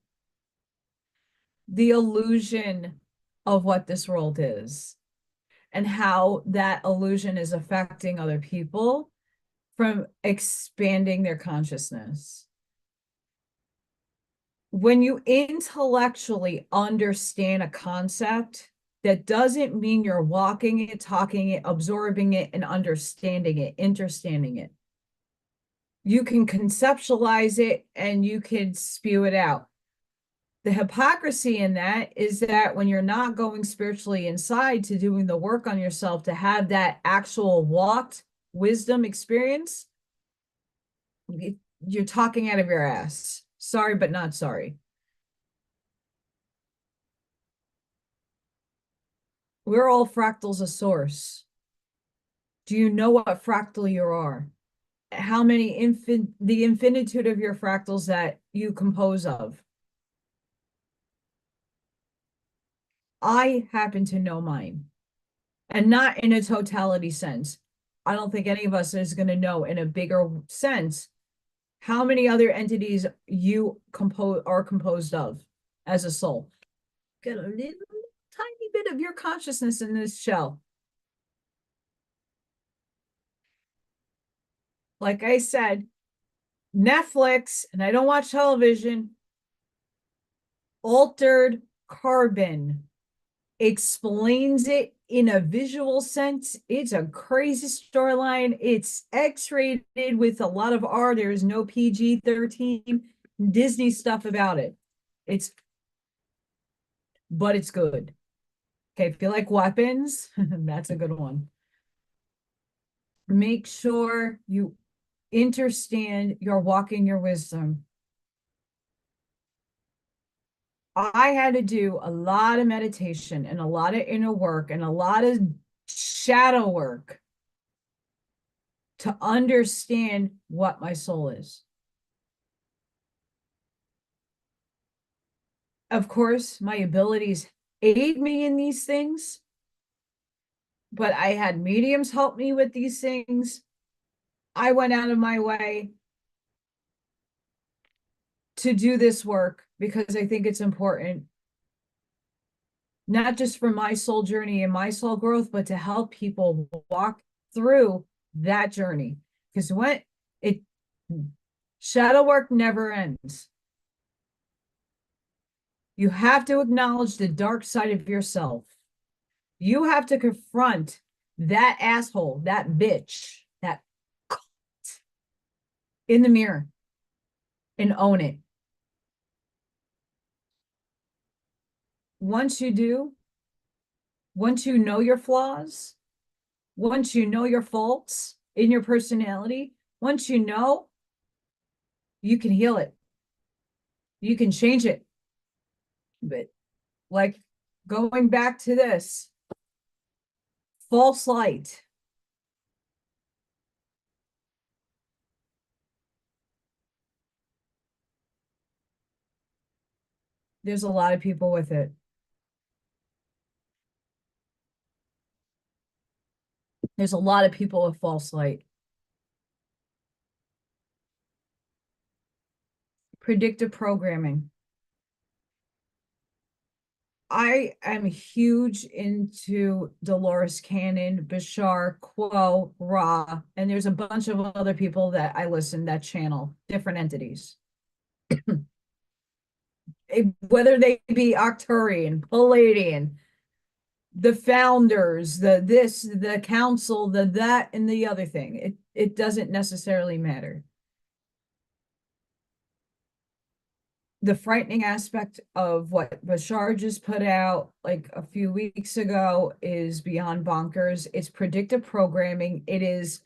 of what this world is and how that illusion is affecting other people from expanding their consciousness. When you intellectually understand a concept, that doesn't mean you're walking it, talking it, absorbing it, and understanding it, understanding it. You can conceptualize it and you can spew it out. The hypocrisy in that is that when you're not going spiritually inside to doing the work on yourself to have that actual walked wisdom experience, you're talking out of your ass. Sorry, but not sorry. We're all fractals of source. Do you know what fractal you are? How many the infinitude of your fractals that you compose of? I happen to know mine, and not in a totality sense. I don't think any of us is going to know in a bigger sense how many other entities you are composed of as a soul. Get a little tiny bit of your consciousness in this shell. Like I said, Netflix, and I don't watch television, Altered Carbon explains it in a visual sense. It's a crazy storyline. It's X-rated with a lot of R. There's no PG-13 Disney stuff about it. But it's good. Okay, if you like weapons, that's a good one. Make sure you understand you're walking your wisdom. I had to do a lot of meditation and a lot of inner work and a lot of shadow work to understand what my soul is. Of course, my abilities aid me in these things, but I had mediums help me with these things. I went out of my way to do this work because I think it's important, not just for my soul journey and my soul growth, but to help people walk through that journey. Because when it shadow work never ends. You have to acknowledge the dark side of yourself. You have to confront that asshole, that bitch, that in the mirror and own it. Once you do, once you know your flaws, once you know your faults in your personality, once you know, you can heal it. You can change it. But like going back to this false light. There's a lot of people with it. There's a lot of people with false light. Predictive programming. I am huge into Dolores Cannon, Bashar, Quo, Ra, and there's a bunch of other people that I listen that channel, different entities. Whether they be Arcturian, Palladian, the founders, the council, the that, and the other thing. It doesn't necessarily matter. The frightening aspect of what Bashar just put out like a few weeks ago is beyond bonkers. It's predictive programming. It is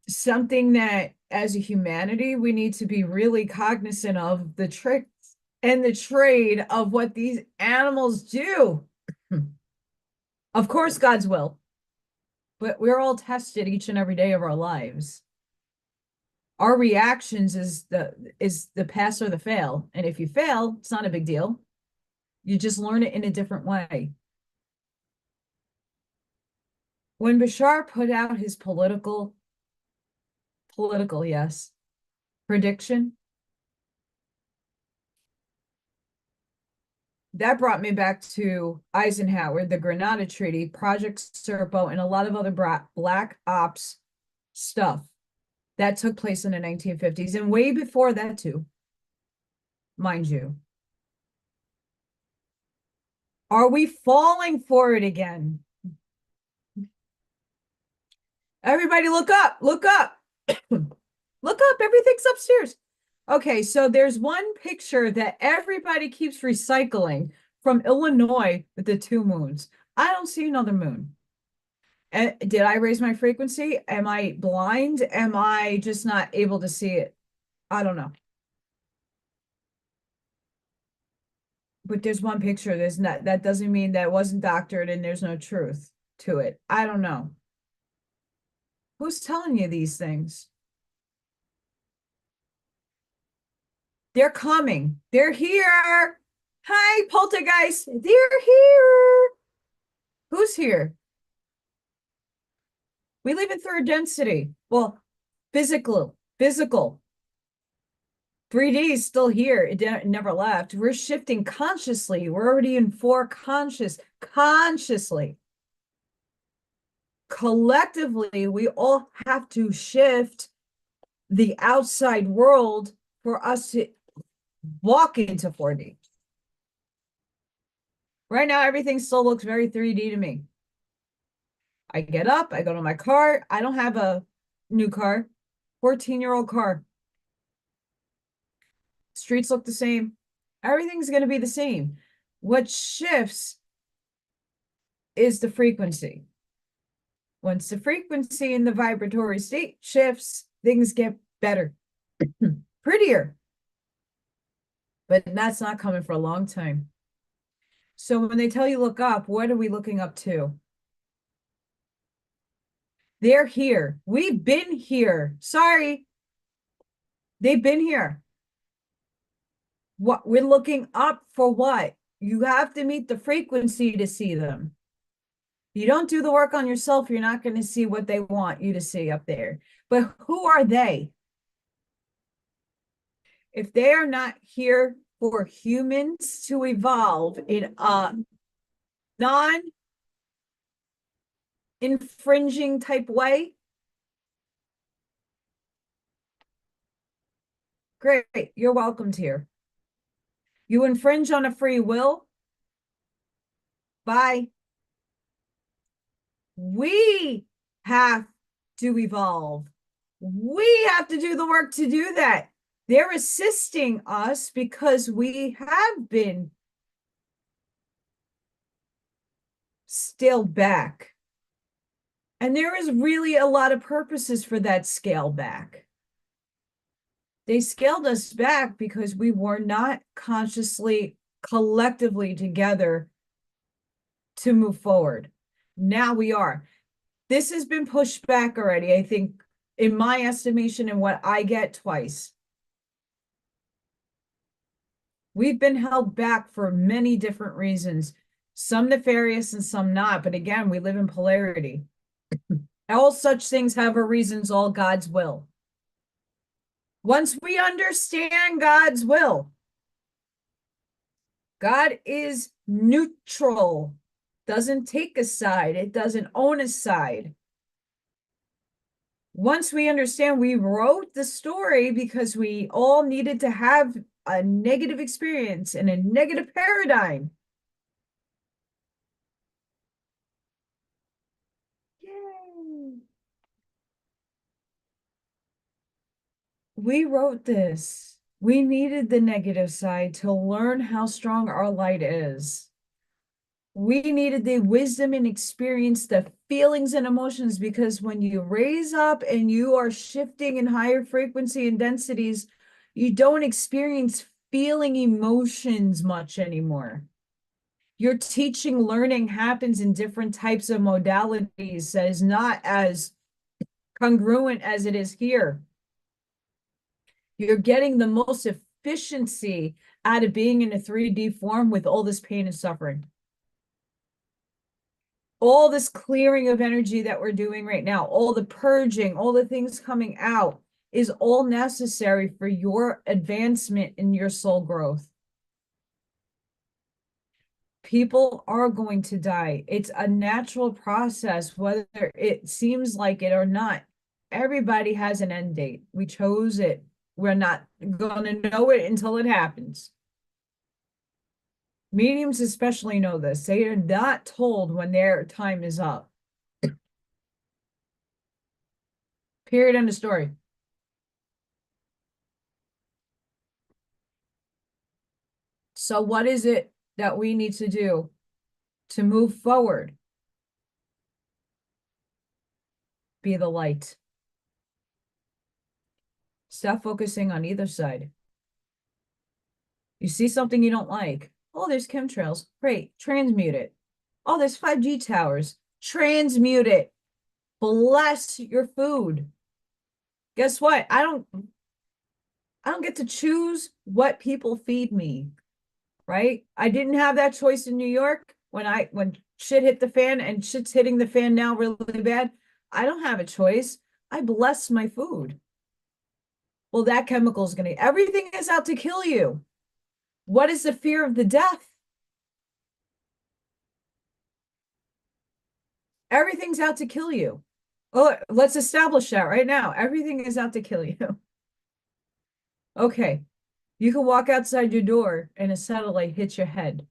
something that as a humanity, we need to be really cognizant of the tricks and the trade of what these animals do. Of course, God's will, but we're all tested each and every day of our lives. Our reactions is the pass or the fail. And if you fail, it's not a big deal. You just learn it in a different way. When Bashar put out his political, yes, prediction, that brought me back to Eisenhower, the Grenada Treaty, Project Serpo, and a lot of other black ops stuff that took place in the 1950s and way before that too, mind you. Are we falling for it again? Everybody look up, look up. Look up, everything's upstairs. Okay, so there's one picture that everybody keeps recycling from Illinois with the two moons. I don't see another moon. Did I raise my frequency? Am I blind? Am I just not able to see it? I don't know. But there's one picture. There's not, that doesn't mean that it wasn't doctored and there's no truth to it. I don't know. Who's telling you these things? They're coming. They're here. Hi, poltergeist. They're here. Who's here? We live in third density. Well, physical. 3D is still here. It never left. We're shifting consciously. We're already in four consciously. Collectively, we all have to shift the outside world for us to walk into 4D. Right now, everything still looks very 3D to me. I get up, I go to my car. I don't have a new car, 14-year-old car. Streets look the same. Everything's going to be the same. What shifts is the frequency. Once the frequency in the vibratory state shifts, things get better, prettier. But that's not coming for a long time. So when they tell you look up, what are we looking up to? They're here. We've been here. Sorry. They've been here. What we're looking up for what? You have to meet the frequency to see them. You don't do the work on yourself, you're not going to see what they want you to see up there. But who are they? If they are not here for humans to evolve in a non-infringing type way, great, you're welcomed here. You infringe on a free will, bye. We have to evolve. We have to do the work to do that. They're assisting us because we have been scaled back. And there is really a lot of purposes for that scale back. They scaled us back because we were not consciously, collectively together to move forward. Now we are. This has been pushed back already, I think, in my estimation, and what I get twice. We've been held back for many different reasons, some nefarious and some not. But again, we live in polarity. All such things have a reasons, all God's will. Once we understand God's will, God is neutral, doesn't take a side, it doesn't own a side. Once we understand, we wrote the story because we all needed to have a negative experience and a negative paradigm. Yay. We wrote this. We needed the negative side to learn how strong our light is. We needed the wisdom and experience, the feelings and emotions, because when you raise up and you are shifting in higher frequency and densities, you don't experience feeling emotions much anymore. Your teaching, learning happens in different types of modalities that is not as congruent as it is here. You're getting the most efficiency out of being in a 3D form with all this pain and suffering. All this clearing of energy that we're doing right now, all the purging, all the things coming out is all necessary for your advancement in your soul growth. People are going to die. It's a natural process, whether it seems like it or not. Everybody has an end date. We chose it. We're not going to know it until it happens. Mediums especially know this. They are not told when their time is up. Period. End of story. So what is it that we need to do to move forward? Be the light. Stop focusing on either side. You see something you don't like. Oh, there's chemtrails. Great. Transmute it. Oh, there's 5G towers. Transmute it. Bless your food. Guess what? I don't get to choose what people feed me. right? I didn't have that choice in New York when shit hit the fan, and shit's hitting the fan now really bad. I don't have a choice. I bless my food. Well, that chemical is going to, everything is out to kill you. What is the fear of the death? Everything's out to kill you. Oh, let's establish that right now. Everything is out to kill you. Okay. You can walk outside your door and a satellite hits your head.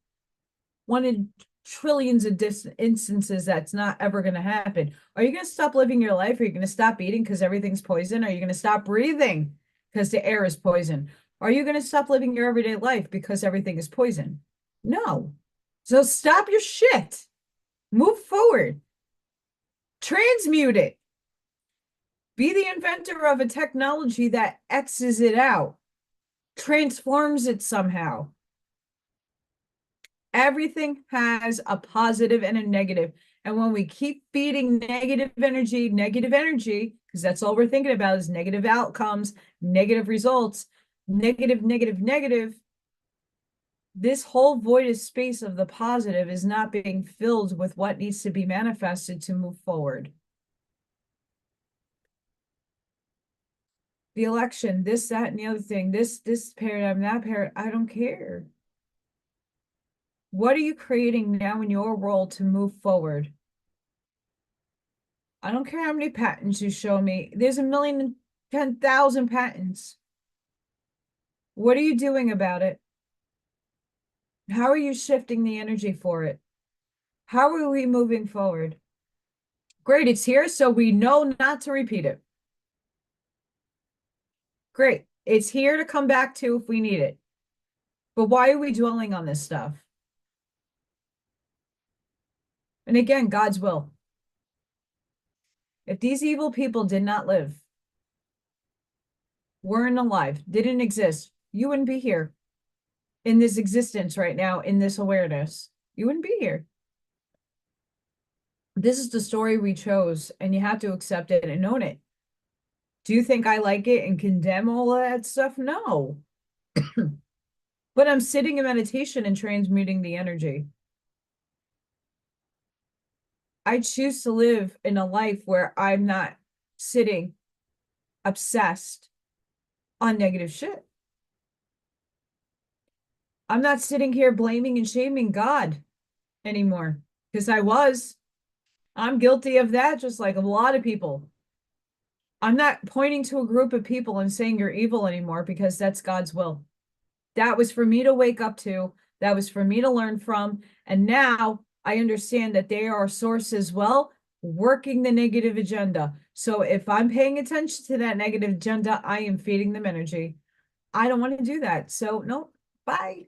One in trillions of instances that's not ever going to happen. Are you going to stop living your life? Are you going to stop eating because everything's poison? Are you going to stop breathing because the air is poison? Are you going to stop living your everyday life because everything is poison? No. So stop your shit. Move forward. Transmute it. Be the inventor of a technology that X's it out, transforms it somehow. Everything has a positive and a negative. And when we keep feeding negative energy, because that's all we're thinking about is negative outcomes, negative results, negative, negative, negative, this whole void space of the positive is not being filled with what needs to be manifested to move forward. The election, this, that, and the other thing, this paradigm, that paradigm, I don't care. What are you creating now in your world to move forward? I don't care how many patents you show me. There's 1,010,000 patents. What are you doing about it? How are you shifting the energy for it? How are we moving forward? Great, it's here, so we know not to repeat it. Great, it's here to come back to if we need it. But why are we dwelling on this stuff? And again, God's will. If these evil people did not live, weren't alive, didn't exist, you wouldn't be here in this existence right now, in this awareness. You wouldn't be here. This is the story we chose, and you have to accept it and own it. Do you think I like it and condemn all of that stuff? No. But I'm sitting in meditation and transmuting the energy. I choose to live in a life where I'm not sitting obsessed on negative shit. I'm not sitting here blaming and shaming God anymore, because I was. I'm guilty of that, just like a lot of people. I'm not pointing to a group of people and saying you're evil anymore, because that's God's will. That was for me to wake up to. That was for me to learn from. And now I understand that they are a source as well, working the negative agenda. So if I'm paying attention to that negative agenda, I am feeding them energy. I don't want to do that. So no, bye.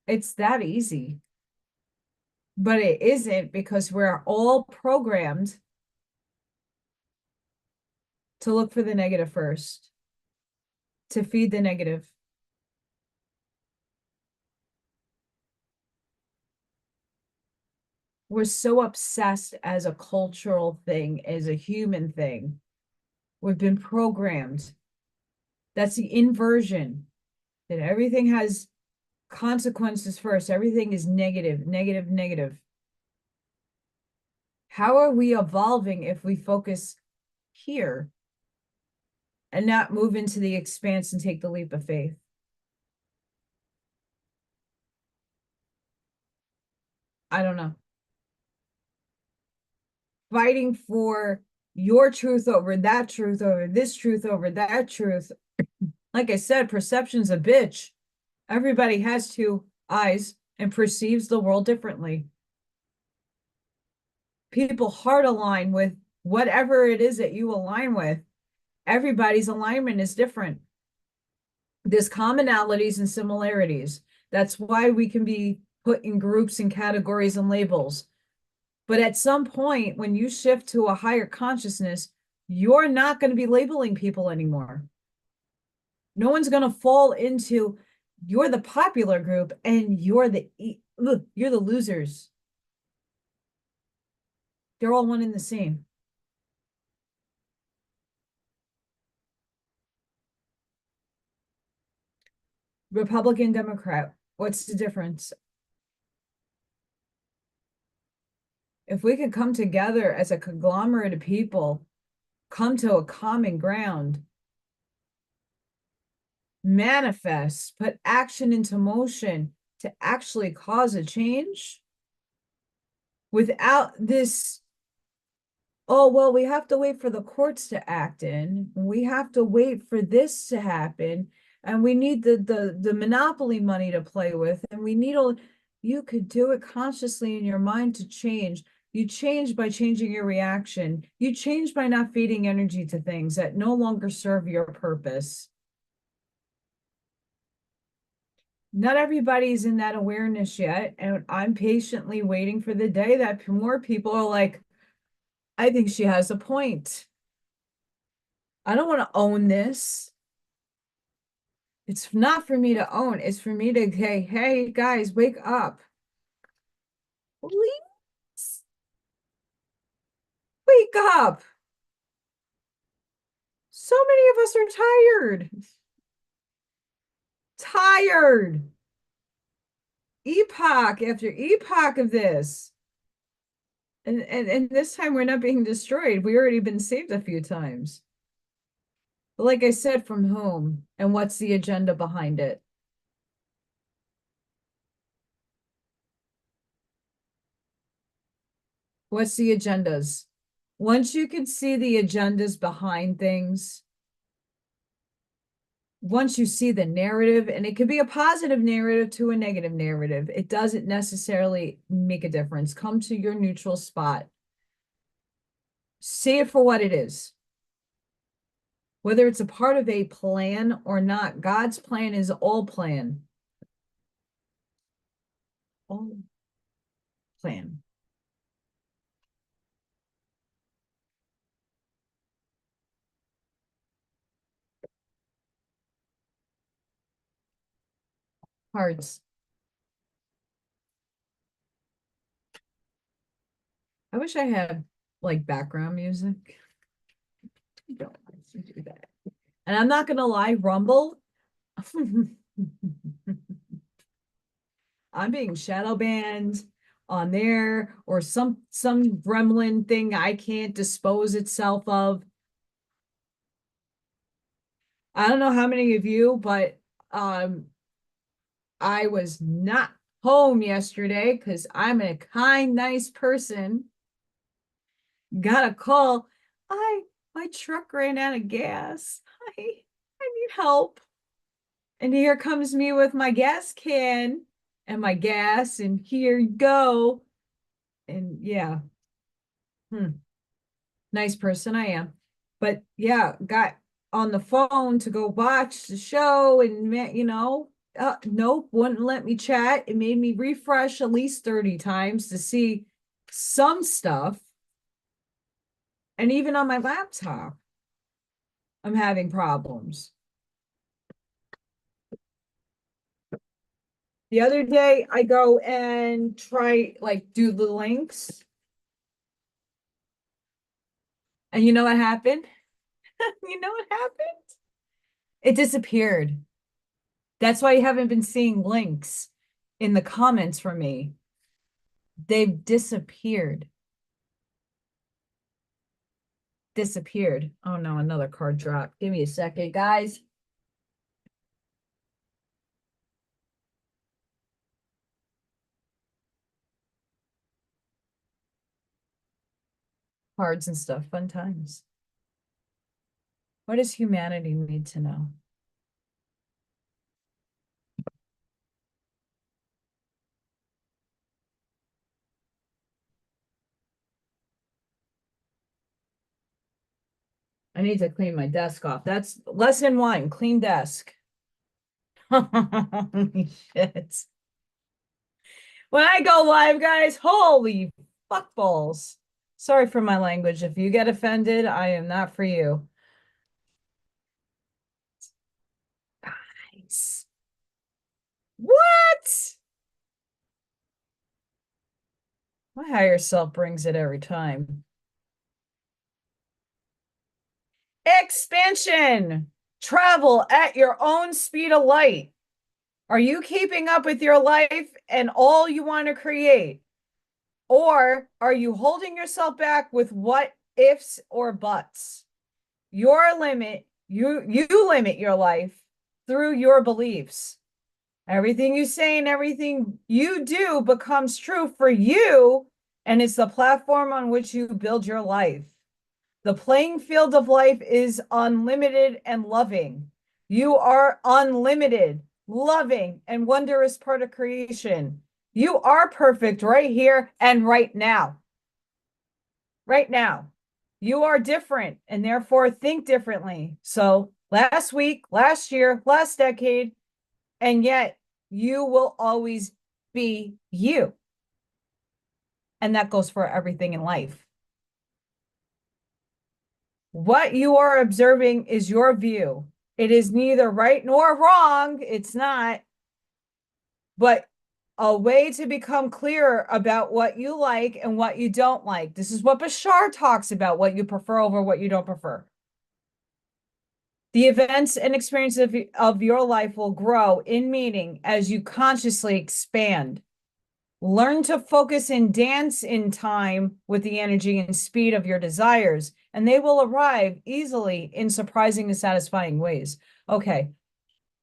It's that easy. But it isn't, because we're all programmed to look for the negative first, to feed the negative. We're so obsessed as a cultural thing, as a human thing. We've been programmed. That's the inversion, that everything has consequences first. Everything is negative, negative, negative. How are we evolving if we focus here and not move into the expanse and take the leap of faith? I don't know. Fighting for your truth over that truth, over this truth, over that truth. Like I said, perception's a bitch. Everybody has two eyes and perceives the world differently. People heart align with whatever it is that you align with. Everybody's alignment is different. There's commonalities and similarities. That's why we can be put in groups and categories and labels. But at some point, when you shift to a higher consciousness, you're not going to be labeling people anymore. No one's going to fall into, you're the popular group and you're the losers. They're all one and the same. Republican, Democrat. What's the difference? If we could come together as a conglomerate of people, come to a common ground, manifest, put action into motion to actually cause a change without this, oh, well, we have to wait for the courts to act in. We have to wait for this to happen. And we need the monopoly money to play with. And we need all, you could do it consciously in your mind to change. You change by changing your reaction. You change by not feeding energy to things that no longer serve your purpose. Not everybody's in that awareness yet. And I'm patiently waiting for the day that more people are like, I think she has a point. I don't want to own this. It's not for me to own. It's for me to say, hey, guys, wake up. Please wake up. So many of us are tired. Tired. Epoch after epoch of this. And this time we're not being destroyed. We already been saved a few times. But like I said, from whom and what's the agenda behind it? What's the agendas? Once you can see the agendas behind things, once you see the narrative, and it could be a positive narrative to a negative narrative, it doesn't necessarily make a difference. Come to your neutral spot. See it for what it is. Whether it's a part of a plan or not, God's plan is all plan. All plan. Cards. I wish I had like background music. I don't like to do that. And I'm not gonna lie, Rumble. I'm being shadow banned on there, or some gremlin thing I can't dispose itself of. I don't know how many of you, but I was not home yesterday because I'm a kind, nice person. Got a call. My truck ran out of gas. I need help. And here comes me with my gas can and my gas, and here you go. And yeah, nice person I am. But yeah, got on the phone to go watch the show, and nope, wouldn't let me chat. It made me refresh at least 30 times to see some stuff. And even on my laptop, I'm having problems. The other day, I go and try, like, do the links. And you know what happened? You know what happened? It disappeared. That's why you haven't been seeing links in the comments from me. They've disappeared. Disappeared. Oh no, another card drop. Give me a second, guys. Cards and stuff. Fun times. What does humanity need to know? I need to clean my desk off. That's lesson one, clean desk. Holy shit. When I go live, guys, holy fuck balls. Sorry for my language. If you get offended, I am not for you. Guys. What? My higher self brings it every time. Expansion. Travel at your own speed of light. Are you keeping up with your life and all you want to create? Or are you holding yourself back with what ifs or buts? Your limit, you limit your life through your beliefs. Everything you say and everything you do becomes true for you, and it's the platform on which you build your life. The playing field of life is unlimited and loving. You are unlimited, loving, and wondrous part of creation. You are perfect right here and right now. Right now. You are different and therefore think differently. So last week, last year, last decade, and yet you will always be you. And that goes for everything in life. What you are observing is your view. It is neither right nor wrong. It's not. But a way to become clearer about what you like and what you don't like. This is what Bashar talks about, what you prefer over what you don't prefer. The events and experiences of your life will grow in meaning as you consciously expand. Learn to focus and dance in time with the energy and speed of your desires, and they will arrive easily in surprising and satisfying ways. Okay.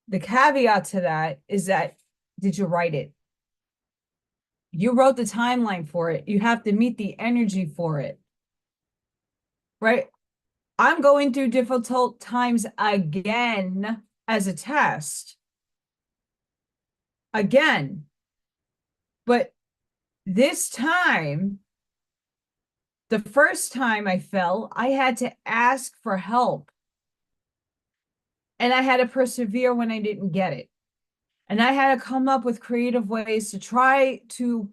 The caveat to that is that, did you write it? You wrote the timeline for it. You have to meet the energy for it, right? I'm going through difficult times again as a test. Again. But this time, the first time I fell, I had to ask for help. And I had to persevere when I didn't get it. And I had to come up with creative ways to try to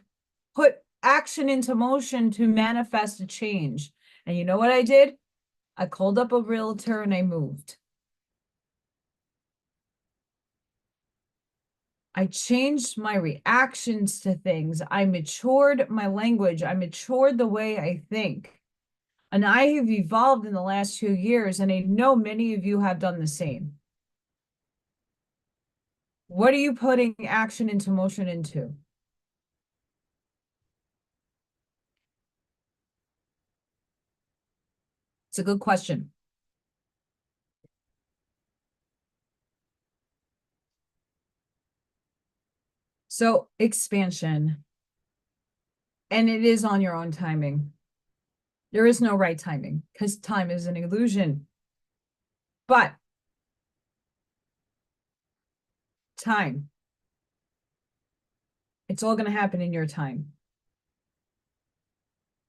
put action into motion to manifest a change. And you know what I did? I called up a realtor and I moved. I changed my reactions to things. I matured my language. I matured the way I think. And I have evolved in the last few years, and I know many of you have done the same. What are you putting action into motion into? It's a good question. So, expansion, and it is on your own timing. There is no right timing because time is an illusion. But time, it's all going to happen in your time.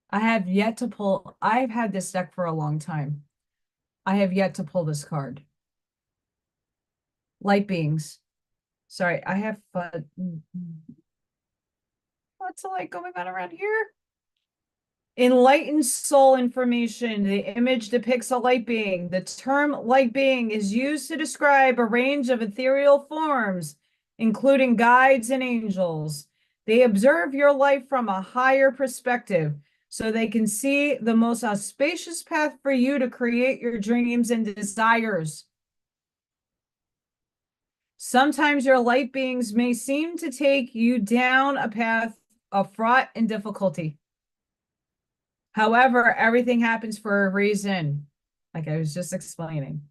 I've had this deck for a long time. I have yet to pull this card. Light beings. Sorry, I have what's the light going on around here? Enlightened soul information. The image depicts a light being. The term light being is used to describe a range of ethereal forms, including guides and angels. They observe your life from a higher perspective, so they can see the most auspicious path for you to create your dreams and desires. Sometimes your light beings may seem to take you down a path of fraught and difficulty. However, everything happens for a reason, like I was just explaining.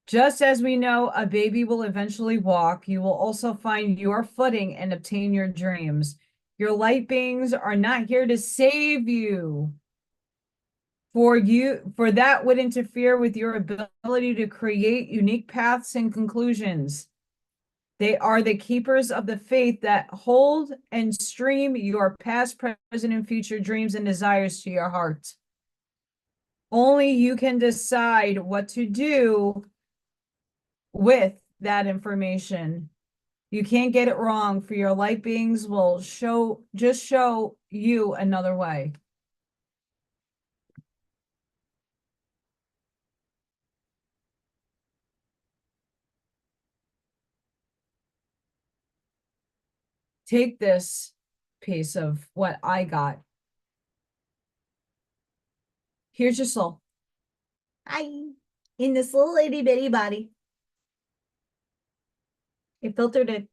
Just as we know a baby will eventually walk, you will also find your footing and obtain your dreams. Your light beings are not here to save you. For that would interfere with your ability to create unique paths and conclusions. They are the keepers of the faith that hold and stream your past, present, and future dreams and desires to your heart. Only you can decide what to do with that information. You can't get it wrong, for your light beings will just show you another way. Take this piece of what I got. Here's your soul. Hi. In this little itty bitty body. It filtered in.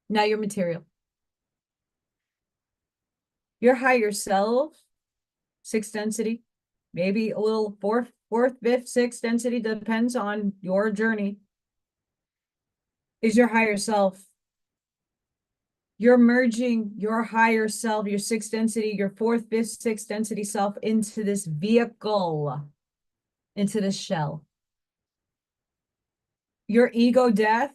Now you're material. Your higher self, sixth density, maybe a little fourth, fifth, sixth density, depends on your journey, is your higher self. You're merging your higher self, your sixth density, your fourth, fifth, sixth density self into this vehicle, into this shell. Your ego death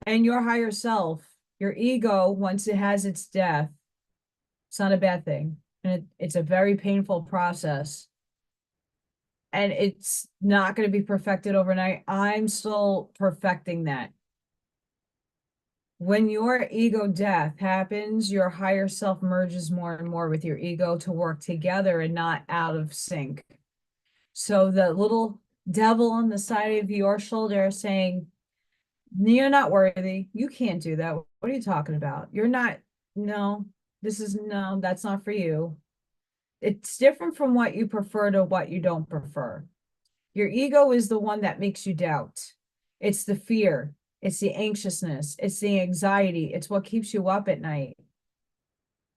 and your higher self, your ego, once it has its death, it's not a bad thing. And it's a very painful process. And it's not going to be perfected overnight. I'm still perfecting that. When your ego death happens, your higher self merges more and more with your ego to work together and not out of sync. So the little devil on the side of your shoulder saying, you're not worthy. You can't do that. What are you talking about? You're not, no, that's not for you. It's different from what you prefer to what you don't prefer. Your ego is the one that makes you doubt. It's the fear. It's the anxiousness. It's the anxiety. It's what keeps you up at night.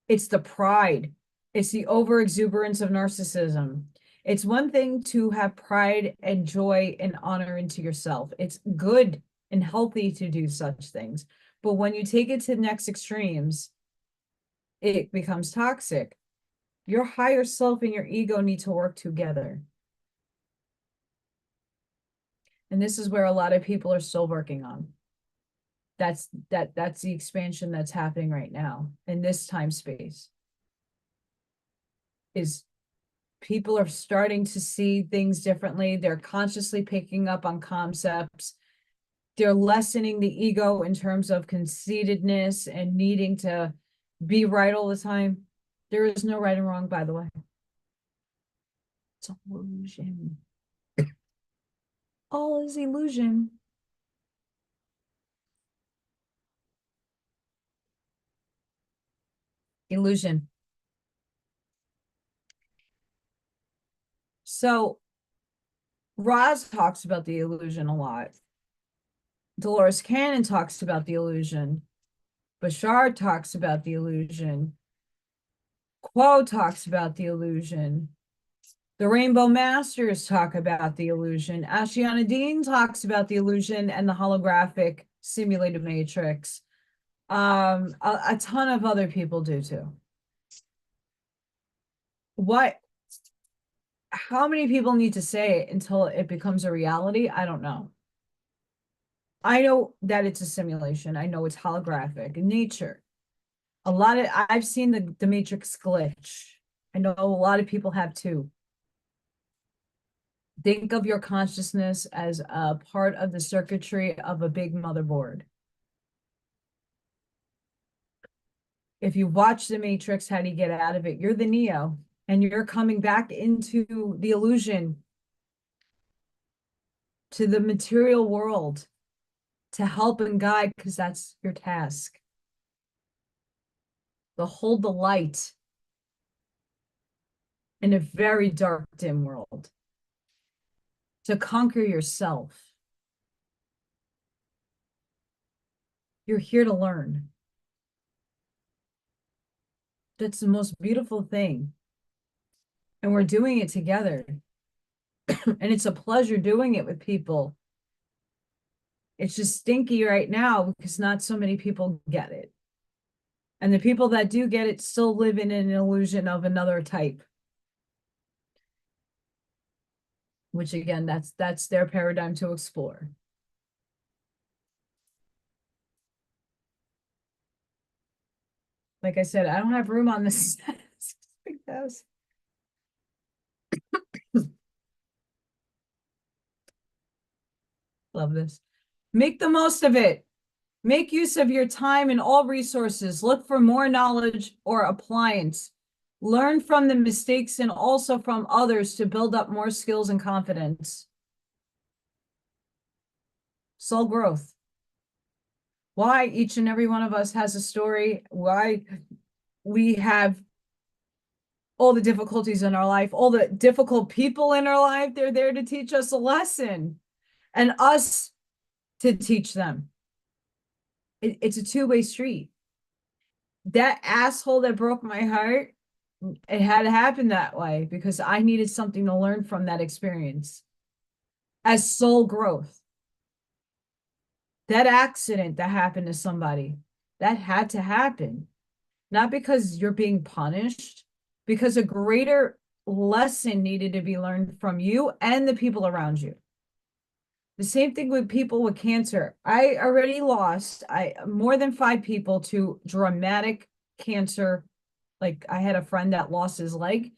It's the pride. It's the overexuberance of narcissism. It's one thing to have pride and joy and honor into yourself. It's good and healthy to do such things. But when you take it to the next extremes, it becomes toxic. Your higher self and your ego need to work together. And this is where a lot of people are still working on. That's the expansion that's happening right now in this time space. Is people are starting to see things differently. They're consciously picking up on concepts. They're lessening the ego in terms of conceitedness and needing to be right all the time. There is no right and wrong, by the way. It's illusion. All is illusion. Illusion. So Roz talks about the illusion a lot. Dolores Cannon talks about the illusion. Bashar talks about the illusion. Quo talks about the illusion. The Rainbow Masters talk about the illusion. Ashiana Dean talks about the illusion and the holographic simulated matrix. A ton of other people do too. How many people need to say it until it becomes a reality? I don't know. I know that it's a simulation. I know it's holographic in nature. I've seen the matrix glitch. I know a lot of people have too. Think of your consciousness as a part of the circuitry of a big motherboard. If you watch the Matrix, how do you get out of it? You're the Neo, and you're coming back into the illusion, to the material world, to help and guide, because that's your task. To hold the light in a very dark, dim world. To conquer yourself. You're here to learn. That's the most beautiful thing. And we're doing it together. And it's a pleasure doing it with people. It's just stinky right now because not so many people get it. And the people that do get it still live in an illusion of another type. Which again, that's their paradigm to explore. Like I said, I don't have room on this. Big house. Love this. Make the most of it. Make use of your time and all resources. Look for more knowledge or appliance. Learn from the mistakes and also from others to build up more skills and confidence. Soul growth. Why each and every one of us has a story. Why we have all the difficulties in our life, all the difficult people in our life. They're there to teach us a lesson. And us to teach them. It's a two-way street. That asshole that broke my heart, it had to happen that way because I needed something to learn from that experience as soul growth. That accident that happened to somebody, that had to happen. Not because you're being punished, because a greater lesson needed to be learned from you and the people around you. The same thing with people with cancer. I already lost more than 5 people to dramatic cancer. Like I had a friend that lost his leg.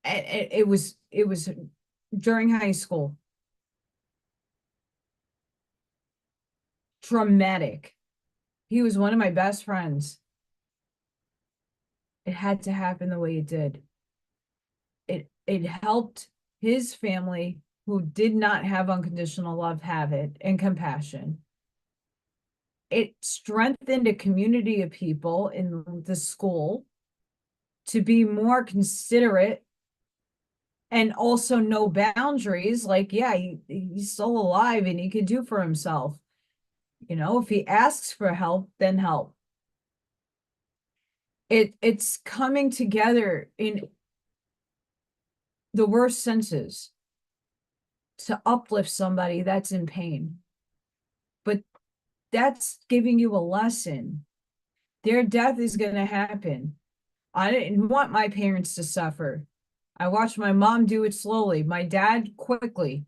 And it was during high school. Traumatic. He was one of my best friends. It had to happen the way it did. It helped his family who did not have unconditional love have it and compassion. It strengthened a community of people in the school to be more considerate and also know boundaries. Like, yeah, he's still alive and he can do for himself. You know, if he asks for help, then help. It's coming together in the worst senses to uplift somebody that's in pain. But that's giving you a lesson. Their death is going to happen. I didn't want my parents to suffer. I watched my mom do it slowly, my dad quickly.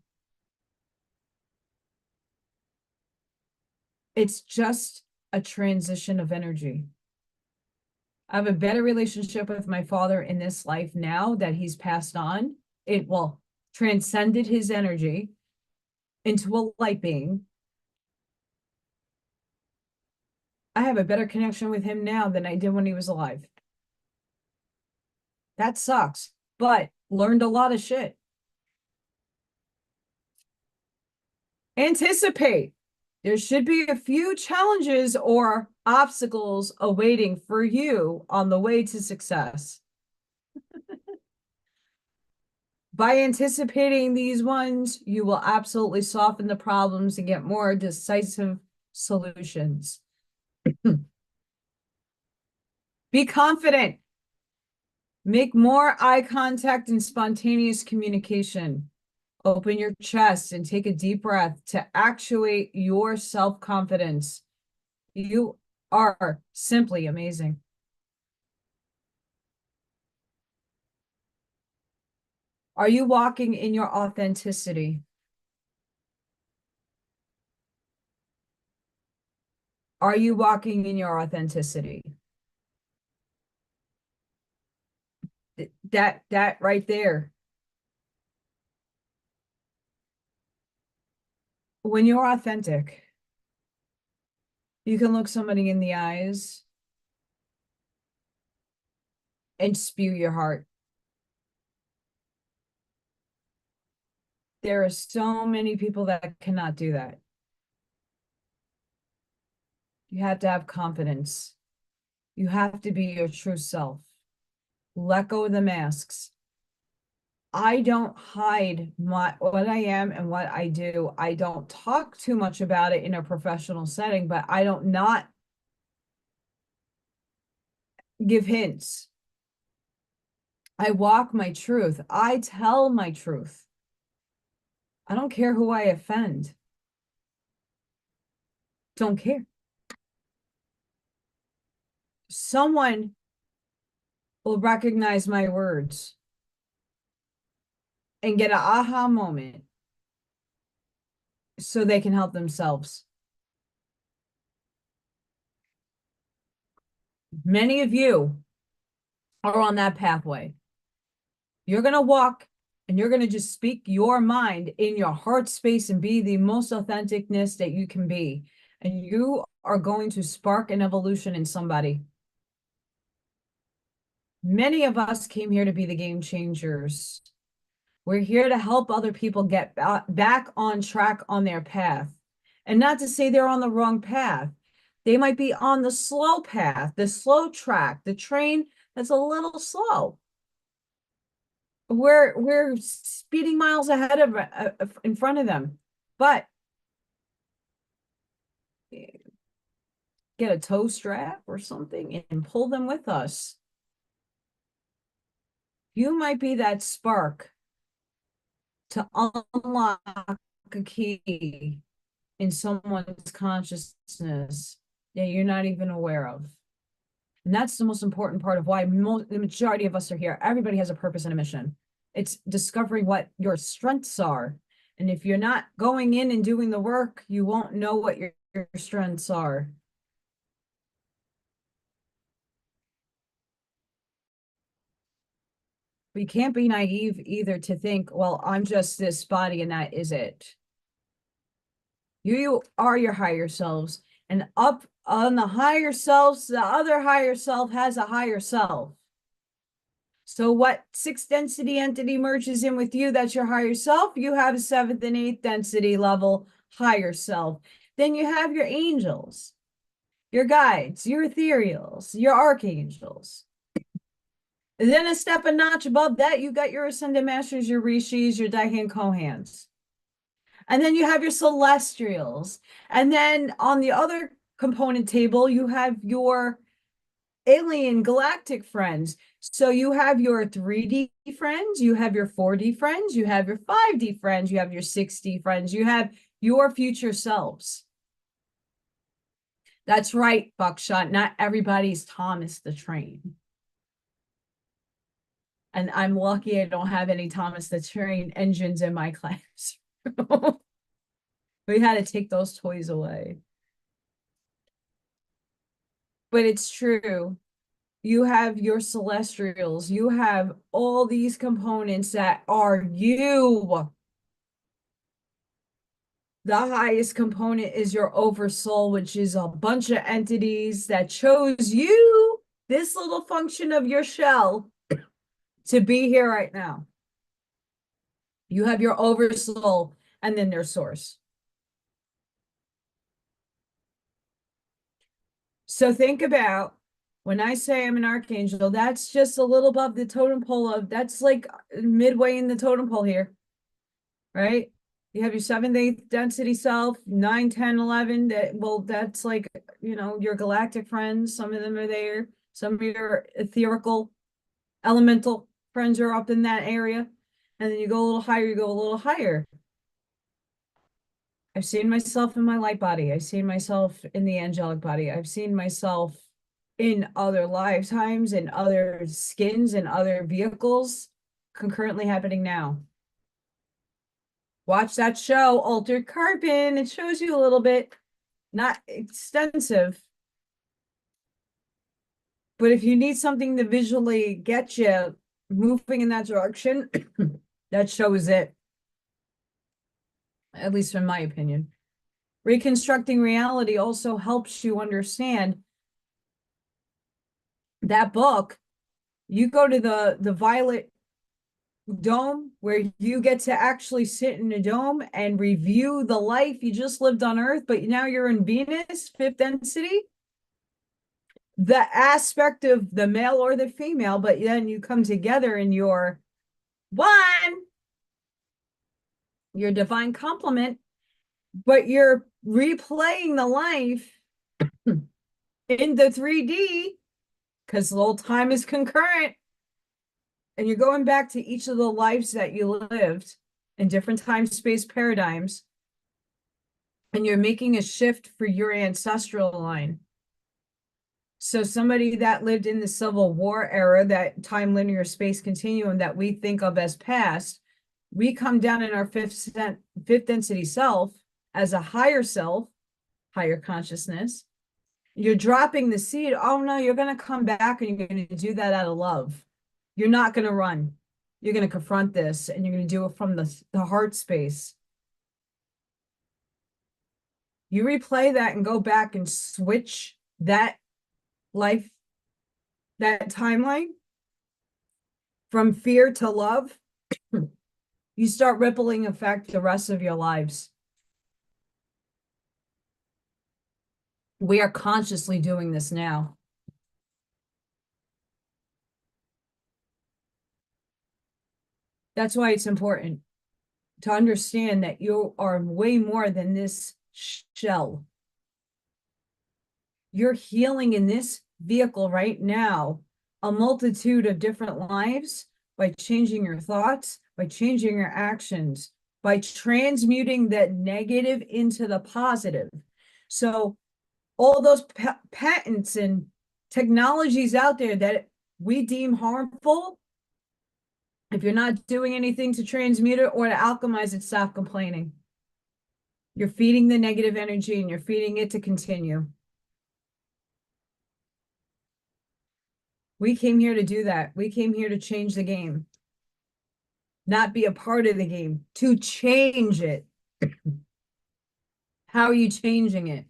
It's just a transition of energy. I have a better relationship with my father in this life now that he's passed on. It will transcended his energy into a light being. I have a better connection with him now than I did when he was alive. That sucks, but learned a lot of shit. Anticipate. There should be a few challenges or obstacles awaiting for you on the way to success. By anticipating these ones, you will absolutely soften the problems and get more decisive solutions. Be confident. Make more eye contact and spontaneous communication. Open your chest and take a deep breath to actuate your self-confidence. You are simply amazing. Are you walking in your authenticity? Are you walking in your authenticity? That right there. When you're authentic, you can look somebody in the eyes and spew your heart. There are so many people that cannot do that. You have to have confidence. You have to be your true self. Let go of the masks. I don't hide what I am and what I do. I don't talk too much about it in a professional setting, but I don't not give hints. I walk my truth. I tell my truth. I don't care who I offend. Don't care. Someone will recognize my words and get an aha moment so they can help themselves. Many of you are on that pathway. You're going to walk and you're going to just speak your mind in your heart space and be the most authenticness that you can be. And you are going to spark an evolution in somebody. Many of us came here to be the game changers. We're here to help other people get back on track on their path. And not to say they're on the wrong path. They might be on the slow path, the slow track, the train that's a little slow. We're speeding miles ahead of in front of them. But get a toe strap or something and pull them with us. You might be that spark to unlock a key in someone's consciousness that you're not even aware of. And that's the most important part of why the majority of us are here. Everybody has a purpose and a mission. It's discovering what your strengths are. And if you're not going in and doing the work, you won't know what your strengths are. But you can't be naive either to think, well, I'm just this body and that is it. You are your higher selves. And up on the higher selves, the other higher self has a higher self. So what sixth density entity merges in with you, that's your higher self. You have a seventh and eighth density level higher self. Then you have your angels, your guides, your ethereals, your archangels. And then a notch above that, you got your ascended masters, your rishis, your Daihan Kohans. And then you have your celestials. And then on the other component table, you have your alien galactic friends. So you have your 3D friends, you have your 4D friends, you have your 5D friends, you have your 6D friends, you have your future selves. That's right, Buckshot. Not everybody's Thomas the Train. And I'm lucky I don't have any Thomas the Train engines in my class. We had to take those toys away. But it's true. You have your celestials. You have all these components that are you. The highest component is your oversoul, which is a bunch of entities that chose you, this little function of your shell, to be here right now. You have your oversoul and then their source. So think about when I say I'm an archangel, that's just a little above the totem pole of, that's like midway in the totem pole here, right? You have your 7th, 8th density self, 9, 10, 11. That, well, that's like, you know, your galactic friends. Some of them are there. Some of your etherical, elemental friends are up in that area. And then you go a little higher, you go a little higher. I've seen myself in my light body. I've seen myself in the angelic body. I've seen myself in other lifetimes, in other skins, and other vehicles concurrently happening now. Watch that show, Altered Carbon. It shows you a little bit, not extensive. But if you need something to visually get you moving in that direction, that shows it. At least in my opinion. Reconstructing reality also helps you understand that book. You go to the violet dome where you get to actually sit in a dome and review the life you just lived on Earth, but now you're in Venus, 5th density. The aspect of the male or the female, but then you come together in your divine complement, but you're replaying the life in the 3D because the whole time is concurrent. And you're going back to each of the lives that you lived in different time space paradigms. And you're making a shift for your ancestral line. So somebody that lived in the Civil War era, that time linear space continuum that we think of as past, we come down in our fifth density self as a higher self, higher consciousness. You're dropping the seed. Oh no, you're going to come back and you're going to do that out of love. You're not going to run. You're going to confront this and you're going to do it from the heart space. You replay that and go back and switch that life, that timeline from fear to love. You start rippling effect the rest of your lives. We are consciously doing this now. That's why it's important to understand that you are way more than this shell. You're healing in this vehicle right now a multitude of different lives by changing your thoughts, by changing your actions, by transmuting that negative into the positive. So all those patents and technologies out there that we deem harmful, if you're not doing anything to transmute it or to alchemize it, stop complaining. You're feeding the negative energy and you're feeding it to continue. We came here to do that. We came here to change the game, not be a part of the game, to change it. How are you changing it?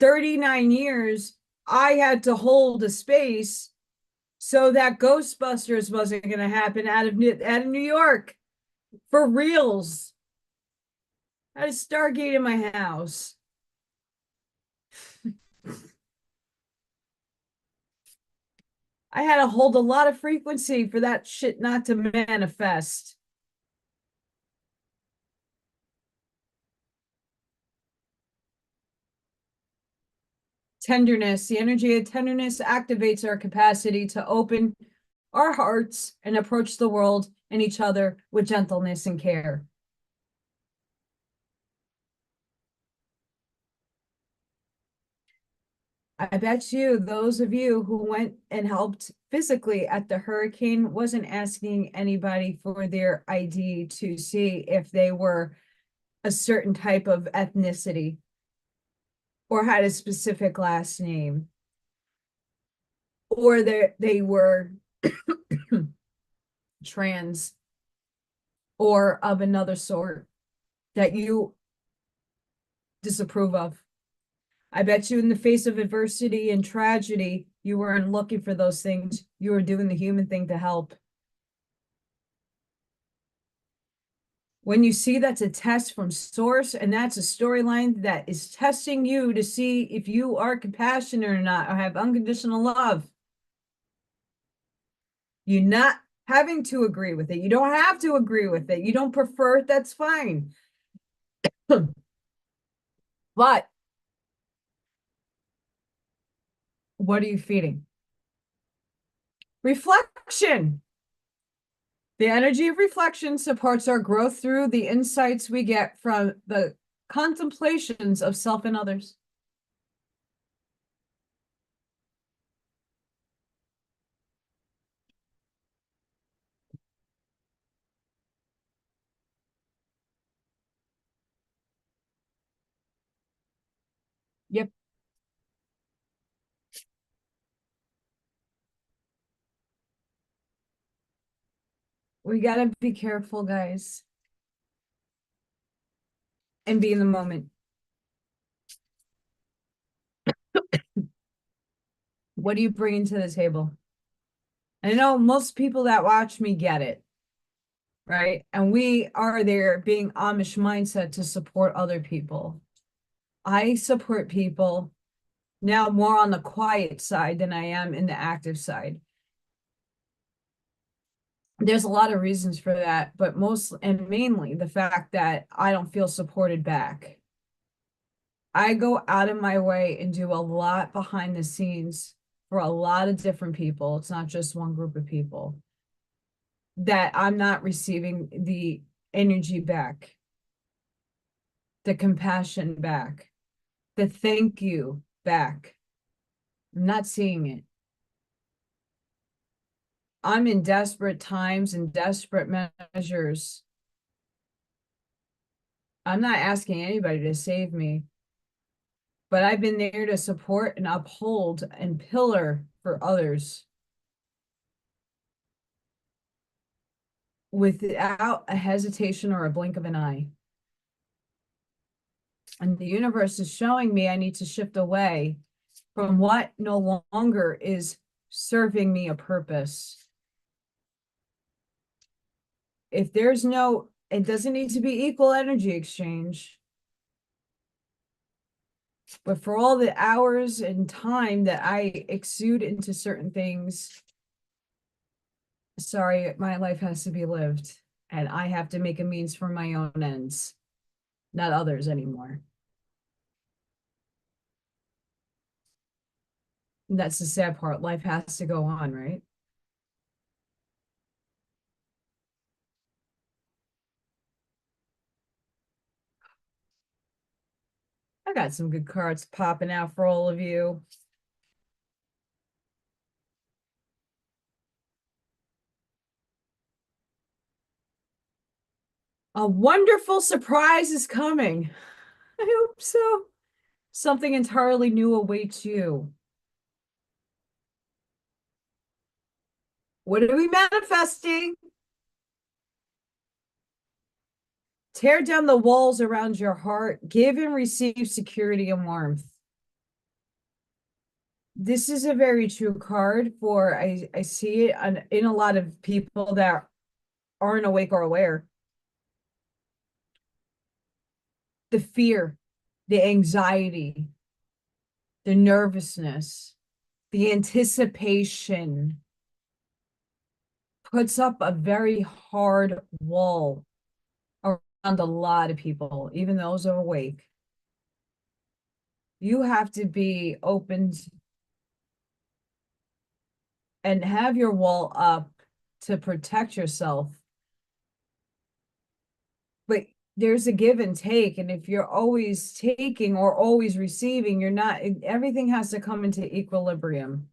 39 years, I had to hold a space so that Ghostbusters wasn't going to happen out of New York. For reals. I had a Stargate in my house. I had to hold a lot of frequency for that shit not to manifest. Tenderness. The energy of tenderness activates our capacity to open our hearts and approach the world and each other with gentleness and care. I bet you those of you who went and helped physically at the hurricane wasn't asking anybody for their ID to see if they were a certain type of ethnicity or had a specific last name, or they were trans or of another sort that you disapprove of. I bet you in the face of adversity and tragedy, you weren't looking for those things. You were doing the human thing to help. When you see that's a test from source and that's a storyline that is testing you to see if you are compassionate or not, or have unconditional love, you're not having to agree with it. You don't have to agree with it. You don't prefer it, that's fine. But what are you feeding? Reflection. The energy of reflection supports our growth through the insights we get from the contemplations of self and others. Yep. We got to be careful, guys, and be in the moment. What are you bringing to the table? I know most people that watch me get it, right? And we are there being Amish mindset to support other people. I support people now more on the quiet side than I am in the active side. There's a lot of reasons for that, but most and mainly the fact that I don't feel supported back. I go out of my way and do a lot behind the scenes for a lot of different people. It's not just one group of people that I'm not receiving the energy back, the compassion back, the thank you back. I'm not seeing it. I'm in desperate times and desperate measures. I'm not asking anybody to save me, but I've been there to support and uphold and pillar for others without a hesitation or a blink of an eye. And the universe is showing me I need to shift away from what no longer is serving me a purpose. If there's no, it doesn't need to be equal energy exchange. But for all the hours and time that I exude into certain things, sorry, my life has to be lived. And I have to make a means for my own ends, not others anymore. And that's the sad part. Life has to go on, right? I got some good cards popping out for all of you. A wonderful surprise is coming. I hope so. Something entirely new awaits you. What are we manifesting? Tear down the walls around your heart. Give and receive security and warmth. This is a very true card for I see it in a lot of people that aren't awake or aware. The fear, the anxiety, the nervousness, the anticipation puts up a very hard wall around a lot of people, even those who are awake. You have to be open and have your wall up to protect yourself. But there's a give and take. And if you're always taking or always receiving, you're not, everything has to come into equilibrium.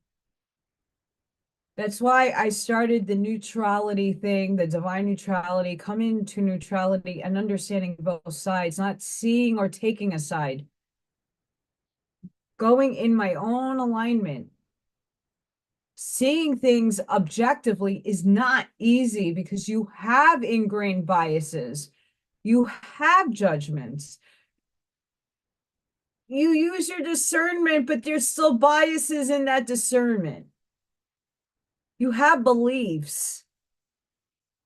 That's why I started the neutrality thing, the divine neutrality, coming to neutrality and understanding both sides, not seeing or taking a side. Going in my own alignment. Seeing things objectively is not easy because you have ingrained biases. You have judgments. You use your discernment, but there's still biases in that discernment. You have beliefs.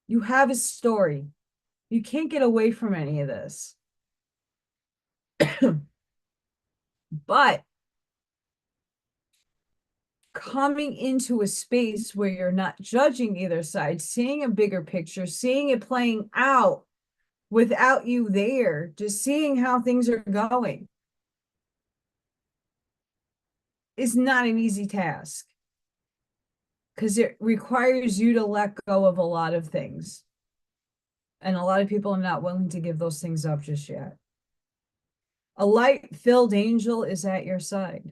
You have a story. You can't get away from any of this. But coming into a space where you're not judging either side, seeing a bigger picture, seeing it playing out without you there, just seeing how things are going is not an easy task because it requires you to let go of a lot of things. And a lot of people are not willing to give those things up just yet. A light-filled angel is at your side.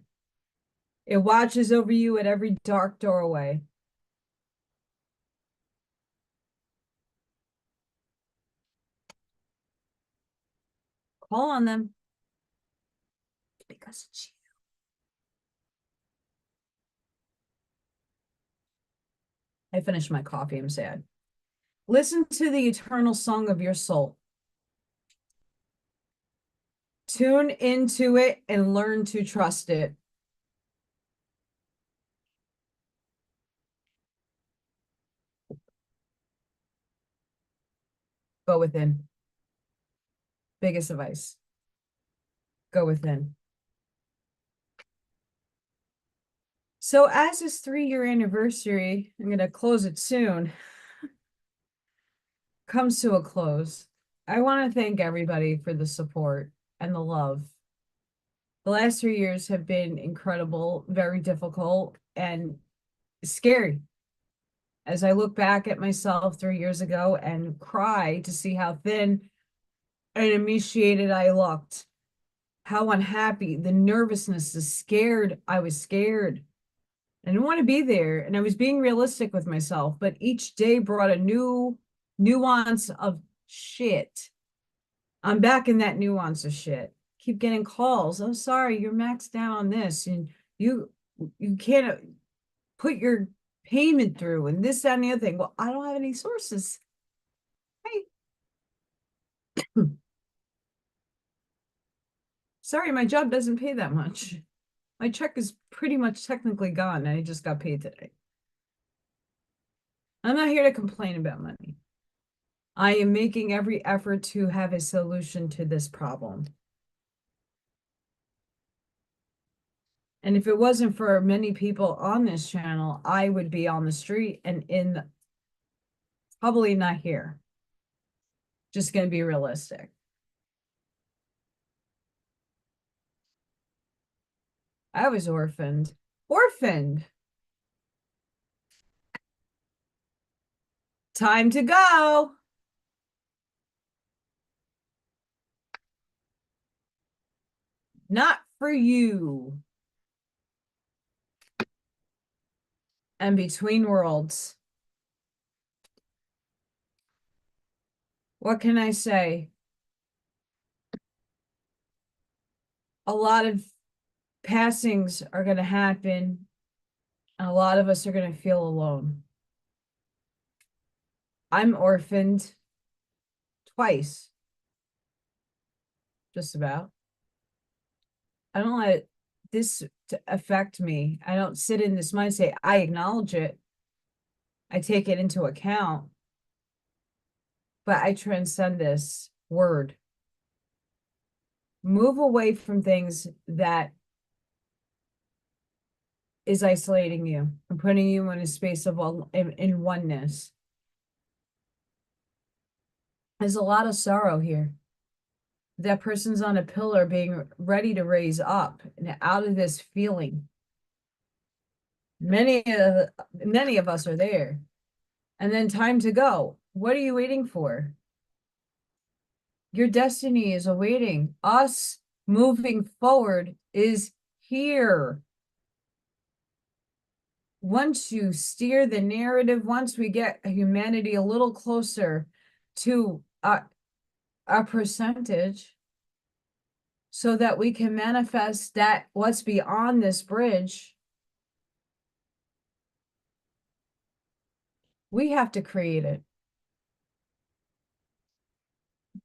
It watches over you at every dark doorway. Call on them because it's you. I finished my coffee. I'm sad. Listen to the eternal song of your soul. Tune into it and learn to trust it. Go within. Biggest advice. Go within. So as this 3-year anniversary, I'm going to close it soon, comes to a close, I want to thank everybody for the support and the love. The last 3 years have been incredible, very difficult, and scary. As I look back at myself 3 years ago and cry to see how thin and emaciated I looked, how unhappy, the nervousness, the scared, I was scared. I didn't want to be there, and I was being realistic with myself, but each day brought a new nuance of shit. I'm back in that nuance of shit. Keep getting calls. I'm sorry, you're maxed out on this, and you can't put your payment through, and this, that, and the other thing. Well, I don't have any sources. Hey, sorry, my job doesn't pay that much. My check is pretty much technically gone, and I just got paid today. I'm not here to complain about money. I am making every effort to have a solution to this problem. And if it wasn't for many people on this channel, I would be on the street and probably not here. Just going to be realistic. I was orphaned. orphaned. Time to go. Not for you. And between worlds. What can I say? A lot of passings are going to happen. A lot of us are going to feel alone. I'm orphaned twice, just about. I don't let this to affect me. I don't sit in this mindset. I acknowledge it. I take it into account, but I transcend this word. Move away from things that is isolating you and putting you in a space of in oneness. There's a lot of sorrow here. That person's on a pillar being ready to raise up and out of this feeling. Many of us are there. And then time to go. What are you waiting for? Your destiny is awaiting. Us moving forward is here. Once you steer the narrative, once we get humanity a little closer to a percentage so that we can manifest that what's beyond this bridge, we have to create it.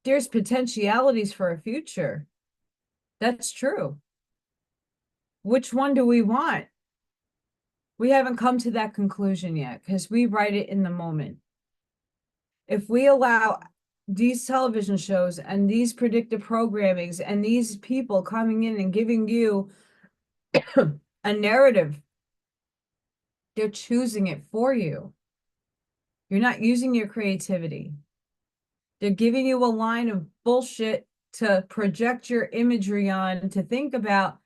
There's potentialities for a future. That's true. Which one do we want? We haven't come to that conclusion yet because we write it in the moment. If we allow these television shows and these predictive programmings and these people coming in and giving you a narrative, they're choosing it for you. You're not using your creativity. They're giving you a line of bullshit to project your imagery on, to think about,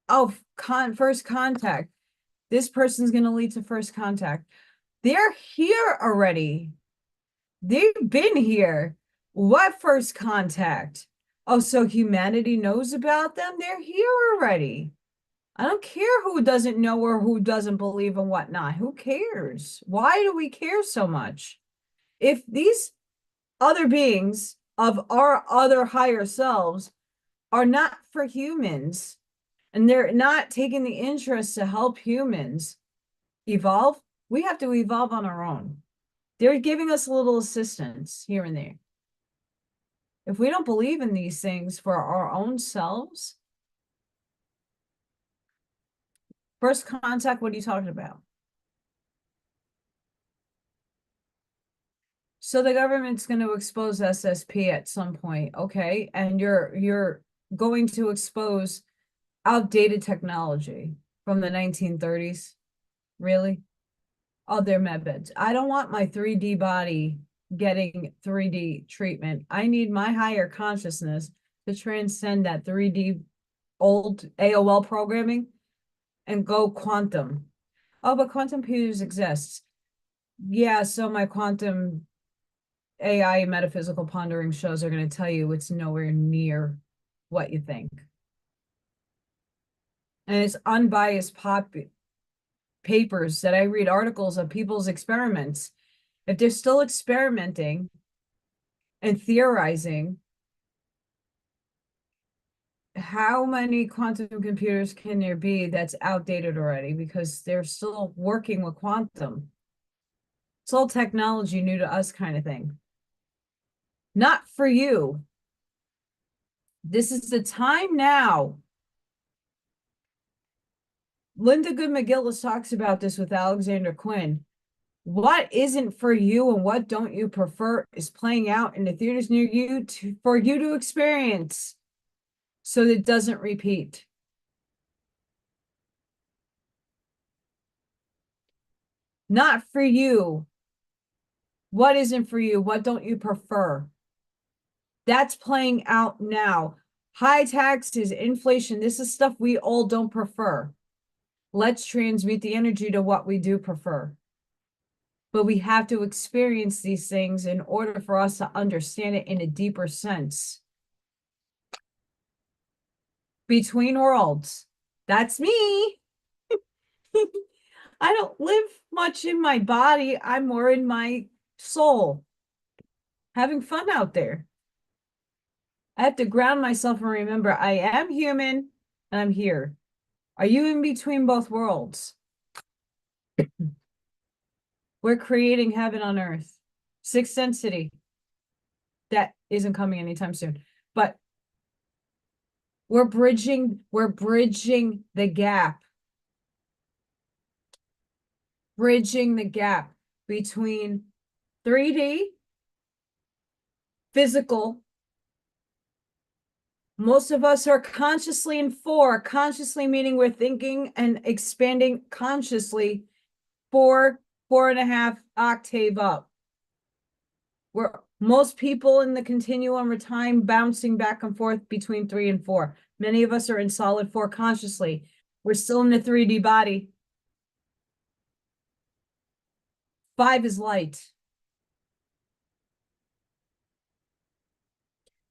oh, first contact. This person's going to lead to first contact. They're here already. They've been here. What first contact? Oh, so humanity knows about them? They're here already. I don't care who doesn't know or who doesn't believe and whatnot. Who cares? Why do we care so much? If these other beings of our other higher selves are not for humans, and they're not taking the interest to help humans evolve, we have to evolve on our own. They're giving us a little assistance here and there. If we don't believe in these things for our own selves, first contact, what are you talking about? So the government's going to expose SSP at some point, okay? And you're going to expose outdated technology from the 1930s. Really? Oh, they're med beds. I don't want my 3D body getting 3D treatment. I need my higher consciousness to transcend that 3D old AOL programming and go quantum. Oh, but quantum computers exist. Yeah, so my quantum AI metaphysical pondering shows are going to tell you it's nowhere near what you think. And it's unbiased papers that I read, articles of people's experiments. If they're still experimenting and theorizing, how many quantum computers can there be that's outdated already? Because they're still working with quantum. It's all technology new to us kind of thing. Not for you. This is the time now. Linda Good McGillis talks about this with Alexander Quinn. What isn't for you and what don't you prefer is playing out in the theaters near you for you to experience so that it doesn't repeat. Not for you. What isn't for you? What don't you prefer? That's playing out now. High taxes, inflation, this is stuff we all don't prefer. Let's transmute the energy to what we do prefer. But we have to experience these things in order for us to understand it in a deeper sense. Between worlds. That's me. I don't live much in my body. I'm more in my soul, having fun out there. I have to ground myself and remember I am human and I'm here. Are you in between both worlds? We're creating heaven on earth. Sixth density. That isn't coming anytime soon. But we're bridging the gap. Bridging the gap between 3D, physical. Most of us are consciously in 4, consciously meaning we're thinking and expanding consciously 4.5 octave up. Where most people in the continuum of time bouncing back and forth between 3 and 4. Many of us are in solid 4 consciously. We're still in the 3D body. 5 is light.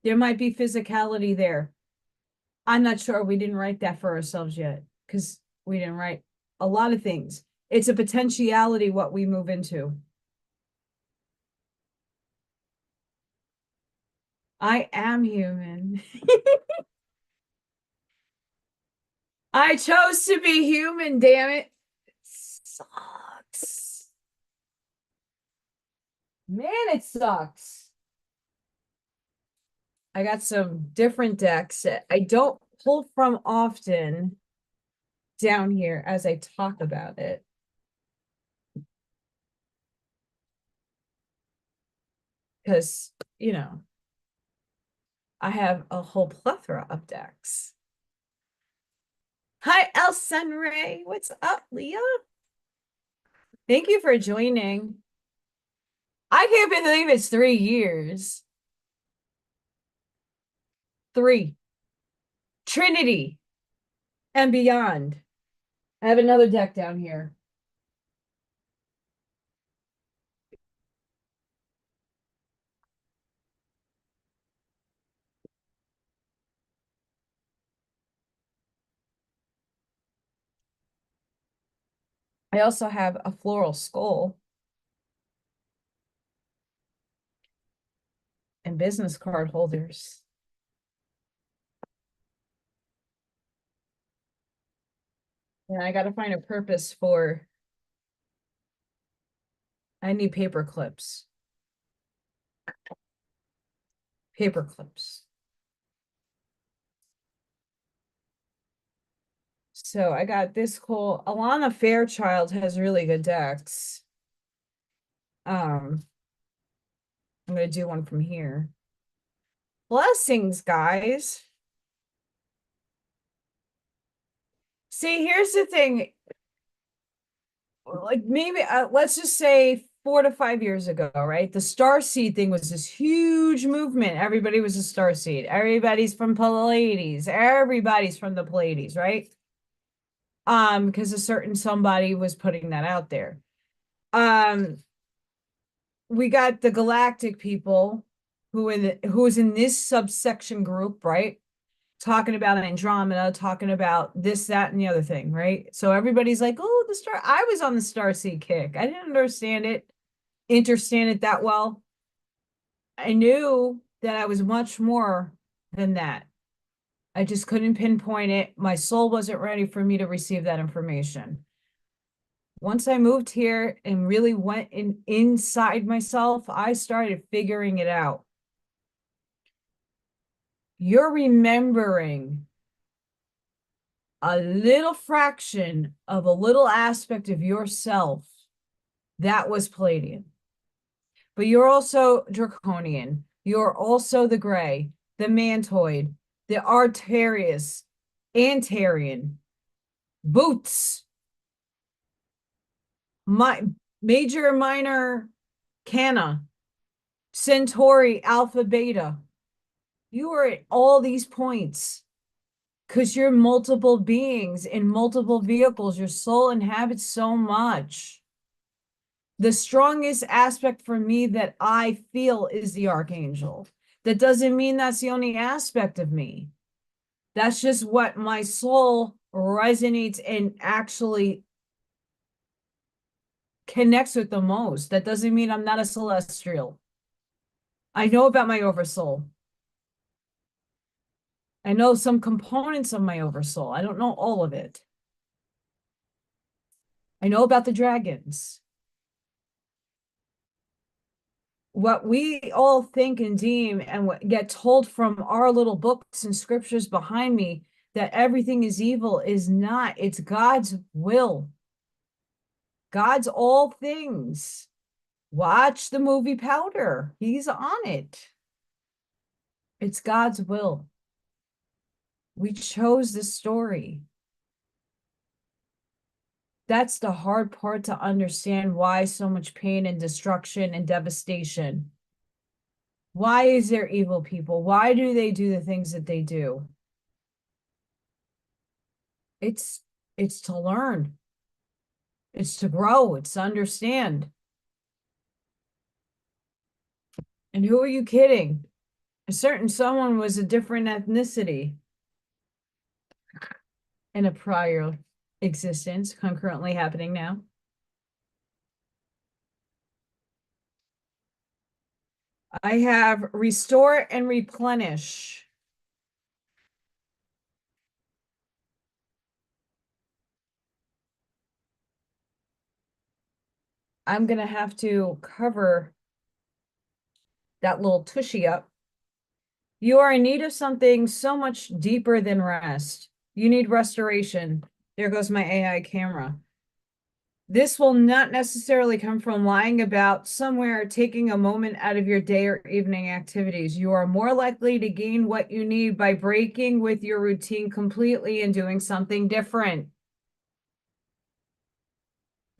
There might be physicality there. I'm not sure. We didn't write that for ourselves yet because we didn't write a lot of things. It's a potentiality what we move into. I am human. I chose to be human, damn it. It sucks. Man, it sucks. I got some different decks that I don't pull from often down here as I talk about it. Because, you know, I have a whole plethora of decks. Hi, El Sunray. What's up, Leah? Thank you for joining. I can't believe it's 3 years. 3. Trinity and beyond. I have another deck down here. I also have a floral skull and business card holders. And I got to find a purpose for, I need paper clips. Paper clips. So I got this cool, Alana Fairchild has really good decks. I'm going to do one from here. Blessings, guys. See, here's the thing. Like maybe, let's just say 4 to 5 years ago, right? The starseed thing was this huge movement. Everybody was a starseed. Everybody's from Pleiades. Everybody's from the Pleiades, right? Because a certain somebody was putting that out there. We got the galactic people who was in this subsection group, right? Talking about Andromeda, talking about this, that, and the other thing, right? So everybody's like, oh, the star. I was on the starseed kick. I didn't understand it that well. I knew that I was much more than that. I just couldn't pinpoint it. My soul wasn't ready for me to receive that information. Once I moved here and really went inside myself, I started figuring it out. You're remembering a little fraction of a little aspect of yourself that was Palladian. But you're also Draconian. You're also the Gray, the Mantoid, the Artarius, Antarian, Boots, Major, Minor, Canna, Centauri, Alpha, Beta. You are at all these points. Because you're multiple beings in multiple vehicles. Your soul inhabits so much. The strongest aspect for me that I feel is the archangel. That doesn't mean that's the only aspect of me. That's just what my soul resonates and actually connects with the most. That doesn't mean I'm not a celestial. I know about my oversoul. I know some components of my oversoul. I don't know all of it. I know about the dragons. What we all think and deem and what get told from our little books and scriptures behind me that everything is evil is not. It's God's will. God's all things. Watch the movie Powder. He's on it. It's God's will. We chose this story. That's the hard part to understand why so much pain and destruction and devastation. Why is there evil people? Why do they do the things that they do? It's to learn. It's to grow. It's to understand. And who are you kidding? A certain someone was a different ethnicity in a prior existence, concurrently happening now. I have restore and replenish. I'm going to have to cover that little tushy up. You are in need of something so much deeper than rest. You need restoration. There goes my AI camera. This will not necessarily come from lying about somewhere, taking a moment out of your day or evening activities. You are more likely to gain what you need by breaking with your routine completely and doing something different.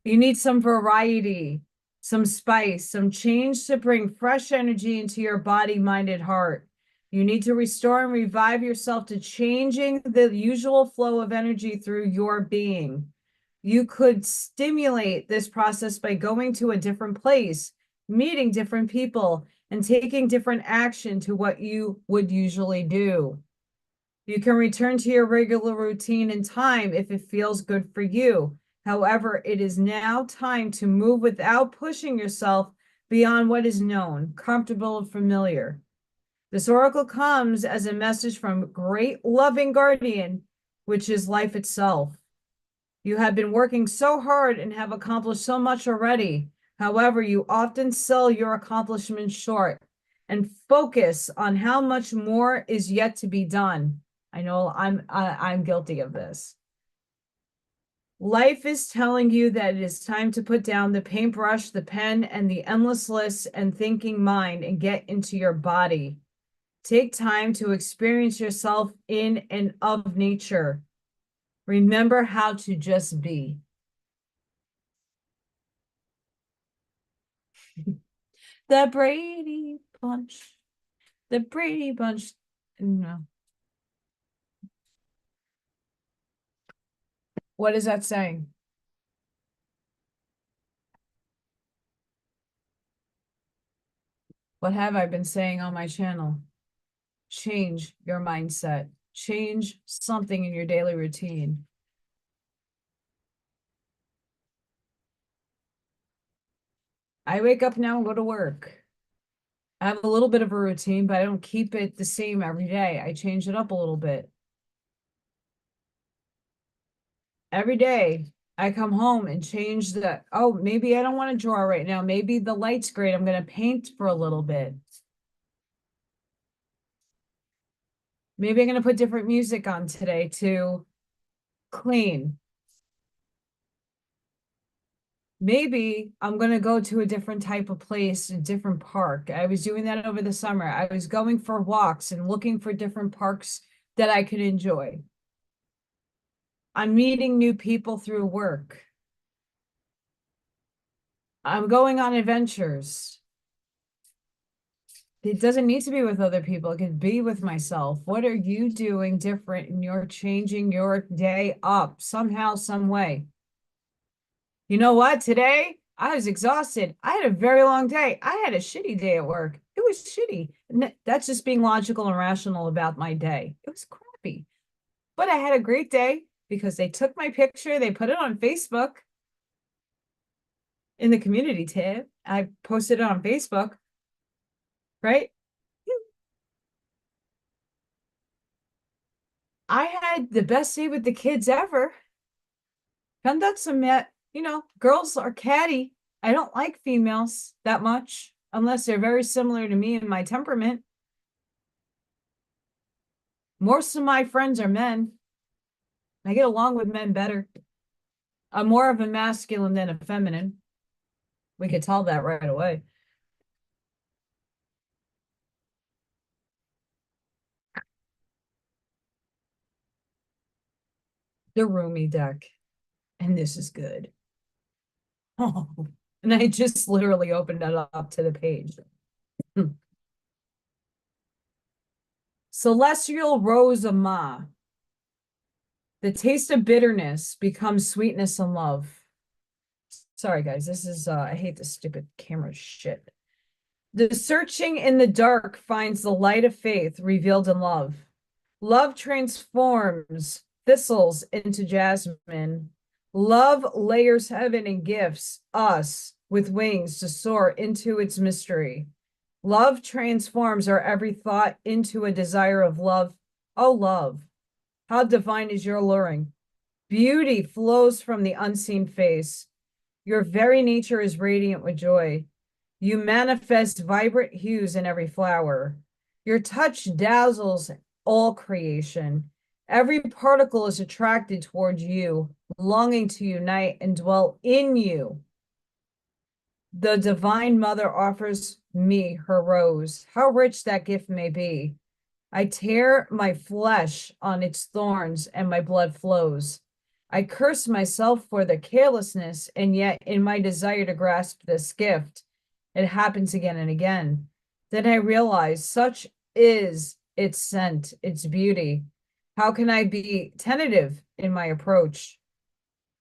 You need some variety, some spice, some change to bring fresh energy into your body, mind, and heart. You need to restore and revive yourself to changing the usual flow of energy through your being. You could stimulate this process by going to a different place, meeting different people, and taking different action to what you would usually do. You can return to your regular routine in time if it feels good for you. However, it is now time to move without pushing yourself beyond what is known, comfortable, and familiar. This oracle comes as a message from great loving guardian, which is life itself. You have been working so hard and have accomplished so much already. However, you often sell your accomplishments short and focus on how much more is yet to be done. I know I'm guilty of this. Life is telling you that it is time to put down the paintbrush, the pen, and the endless lists and thinking mind and get into your body. Take time to experience yourself in and of nature. Remember how to just be. The Brady Bunch. The Brady Bunch. No. What is that saying? What have I been saying on my channel? Change your mindset. Change something in your daily routine. I wake up now and go to work. I have a little bit of a routine, but I don't keep it the same every day. I change it up a little bit. Every day, I come home and change oh, maybe I don't want to draw right now. Maybe the light's great. I'm going to paint for a little bit. Maybe I'm going to put different music on today to clean. Maybe I'm going to go to a different type of place, a different park. I was doing that over the summer. I was going for walks and looking for different parks that I could enjoy. I'm meeting new people through work. I'm going on adventures. It doesn't need to be with other people. It could be with myself. What are you doing different and you're changing your day up somehow, some way? You know what? Today I was exhausted. I had a very long day. I had a shitty day at work. It was shitty. That's just being logical and rational about my day. It was crappy. But I had a great day because they took my picture, they put it on Facebook in the community tab. I posted it on Facebook, right? I had the best day with the kids ever. Found out some, girls are catty. I don't like females that much unless they're very similar to me and my temperament. Most of my friends are men. I get along with men better. I'm more of a masculine than a feminine. We could tell that right away. The roomy deck. And this is good. Oh, and I just literally opened it up to the page. Celestial Rose of Ma. The taste of bitterness becomes sweetness and love. Sorry, guys. This is, I hate this stupid camera shit. The searching in the dark finds the light of faith revealed in love. Love transforms thistles into jasmine. Love layers heaven and gifts us with wings to soar into its mystery. Love transforms our every thought into a desire of love. Oh, love, how divine is your alluring. Beauty flows from the unseen face. Your very nature is radiant with joy. You manifest vibrant hues in every flower. Your touch dazzles all creation. Every particle is attracted toward you, longing to unite and dwell in you. The Divine Mother offers me her rose. How rich that gift may be. I tear my flesh on its thorns and my blood flows. I curse myself for the carelessness, and yet in my desire to grasp this gift, it happens again and again. Then I realize such is its scent, its beauty. How can I be tentative in my approach?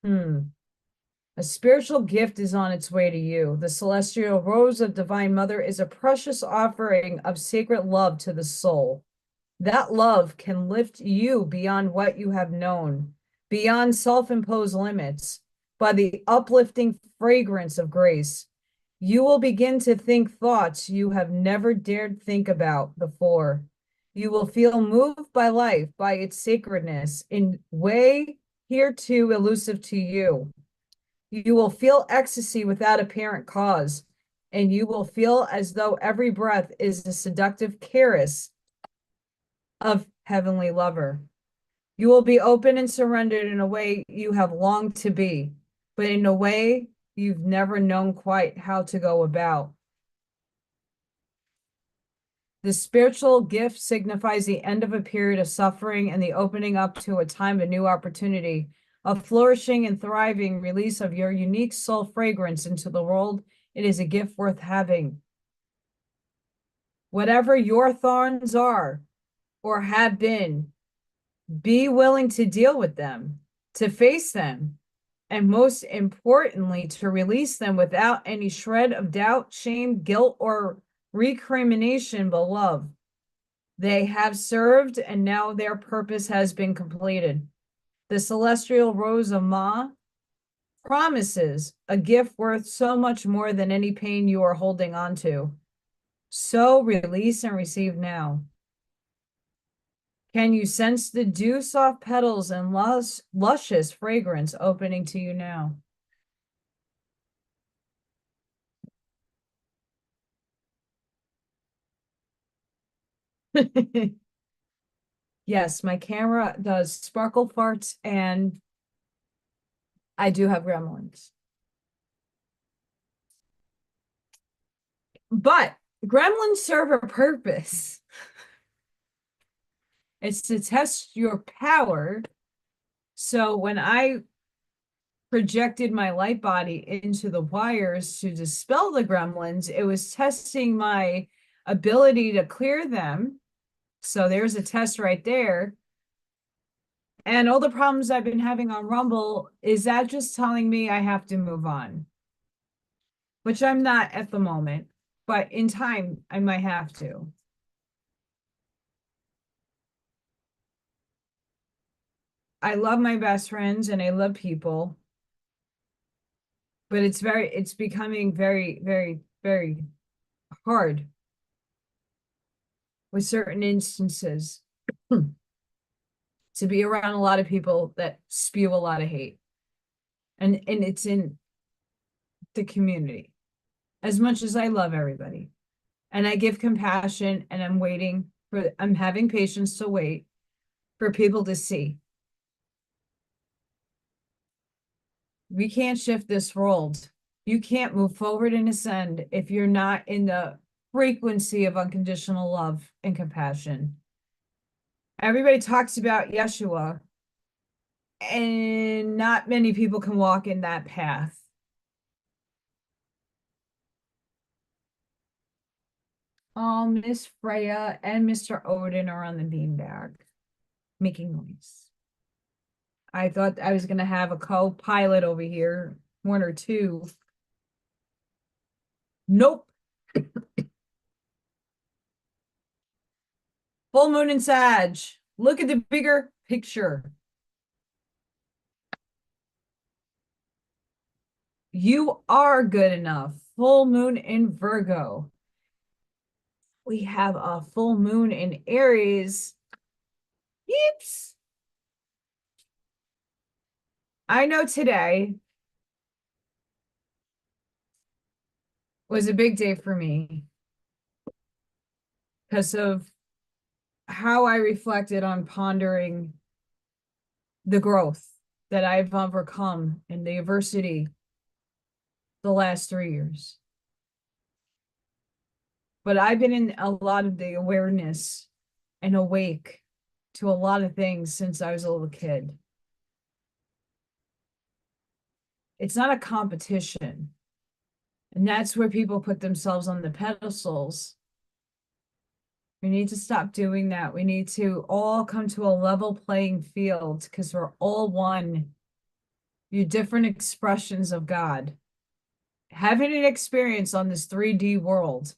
A spiritual gift is on its way to you. The celestial rose of Divine Mother is a precious offering of sacred love to the soul. That love can lift you beyond what you have known, beyond self-imposed limits, by the uplifting fragrance of grace. You will begin to think thoughts you have never dared think about before. You will feel moved by life, by its sacredness, in way hereto elusive to you. You will feel ecstasy without apparent cause, and you will feel as though every breath is a seductive caress of heavenly lover. You will be open and surrendered in a way you have longed to be, but in a way you've never known quite how to go about. The spiritual gift signifies the end of a period of suffering and the opening up to a time of new opportunity, a flourishing and thriving release of your unique soul fragrance into the world. It is a gift worth having. Whatever your thorns are or have been, be willing to deal with them, to face them, and most importantly, to release them without any shred of doubt, shame, guilt, or recrimination, but love. They have served, and now their purpose has been completed. The celestial rose of Ma promises a gift worth so much more than any pain you are holding on to. So release and receive now. Can you sense the dew soft petals and luscious fragrance opening to you now? Yes, my camera does sparkle farts and I do have gremlins. But gremlins serve a purpose. It's to test your power. So when I projected my light body into the wires to dispel the gremlins, it was testing my ability to clear them. So there's a test right there. And all the problems I've been having on Rumble, is that just telling me I have to move on? Which I'm not at the moment, but in time I might have to. I love my best friends and I love people, but it's becoming very, very, very hard with certain instances to be around a lot of people that spew a lot of hate. And it's in the community. As much as I love everybody and I give compassion, and I'm having patience to wait for people to see. We can't shift this world. You can't move forward and ascend if you're not in the frequency of unconditional love and compassion. Everybody talks about Yeshua, and not many people can walk in that path. Miss Freya and Mr. Odin are on the beanbag making noise. I thought I was going to have a co-pilot over here, one or two. Nope. Full moon in Sag. Look at the bigger picture. You are good enough. Full moon in Virgo. We have a full moon in Aries. Yeeps. I know today was a big day for me because of how I reflected on pondering the growth that I've overcome in the adversity the last 3 years. But I've been in a lot of the awareness and awake to a lot of things since I was a little kid. It's not a competition. And that's where people put themselves on the pedestals. We need to stop doing that. We need to all come to a level playing field because we're all one. You're different expressions of God. Having an experience on this 3D world